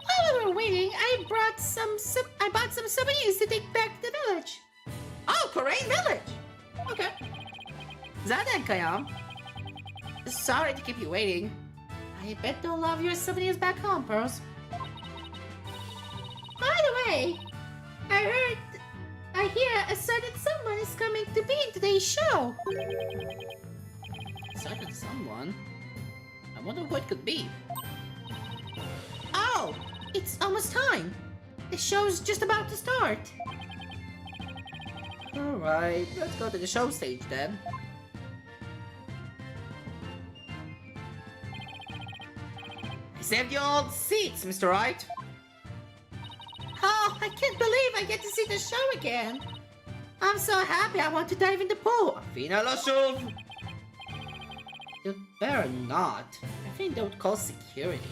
While we were waiting, I bought some souvenirs to take back to the village. Oh, Korean village! Okay. Zaden Kayam. Sorry to keep you waiting. I bet they'll love your souvenirs back home, Pearls. By the way, I hear a certain someone is coming to be in today's show. Certain someone? I wonder who it could be. Oh, it's almost time. The show's just about to start. Alright, let's go to the show stage then. Save your old seats, Mr. Wright. Oh, I can't believe I get to see the show again. I'm so happy I want to dive in the pool. Athena Lashuv. You'd better not. I think they would call security.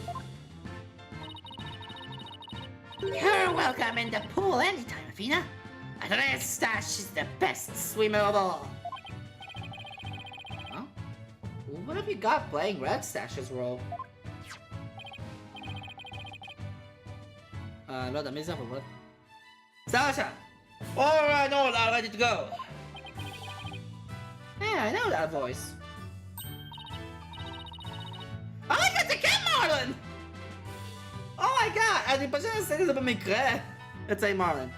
You're welcome in the pool anytime, Athena. Red Stash is the best swimmer of all. Huh? What have you got playing Red Stash's role? No, that means what? Sasha! Alright, all ready to go. Yeah, I know that voice. Oh my god, c'est quel Marlon? Oh my god, אני פשוט עשיתי את זה במקרה. Let's say Marlon.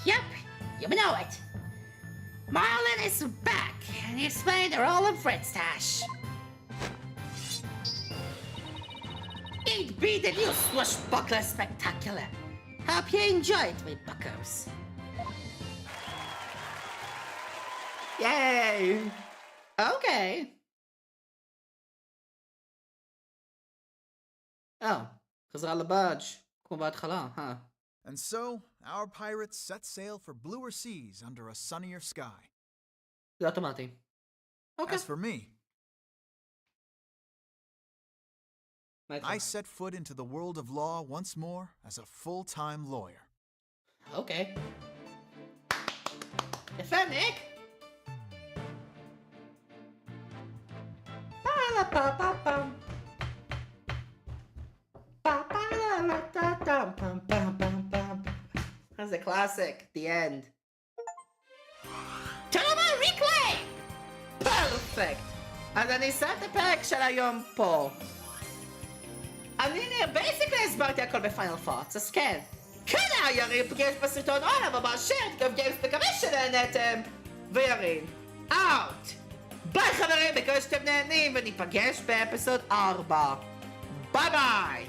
Yep, you know it. Marlon is back, and he's playing the role of Red Stash. It be the new swashbuckler spectacular. Hope you enjoy it, my buckos. Yay! Okay. Oh, חזרה לבאג' כמו בהתחלה, huh? And so, our pirates set sail for bluer seas under a sunnier sky. זה אוטומטי. Okay. As for me, I set foot into the world of law once more as a full-time lawyer. Okay. יפה, ניק! That's a classic. The end. Turbo Reclaim! Perfect! אז אני שם את הפרק של היום פה. אני basically הסברתי הכל בפיינל פורטס, אז כן. כאן היה ירין פגש בסרטון עולם הבא שרט גיימס, מקווה שנהנתם. וירין, אאוט! ביי חברים, מקווה שאתם נהנים, וניפגש באפיסוד 4. ביי ביי!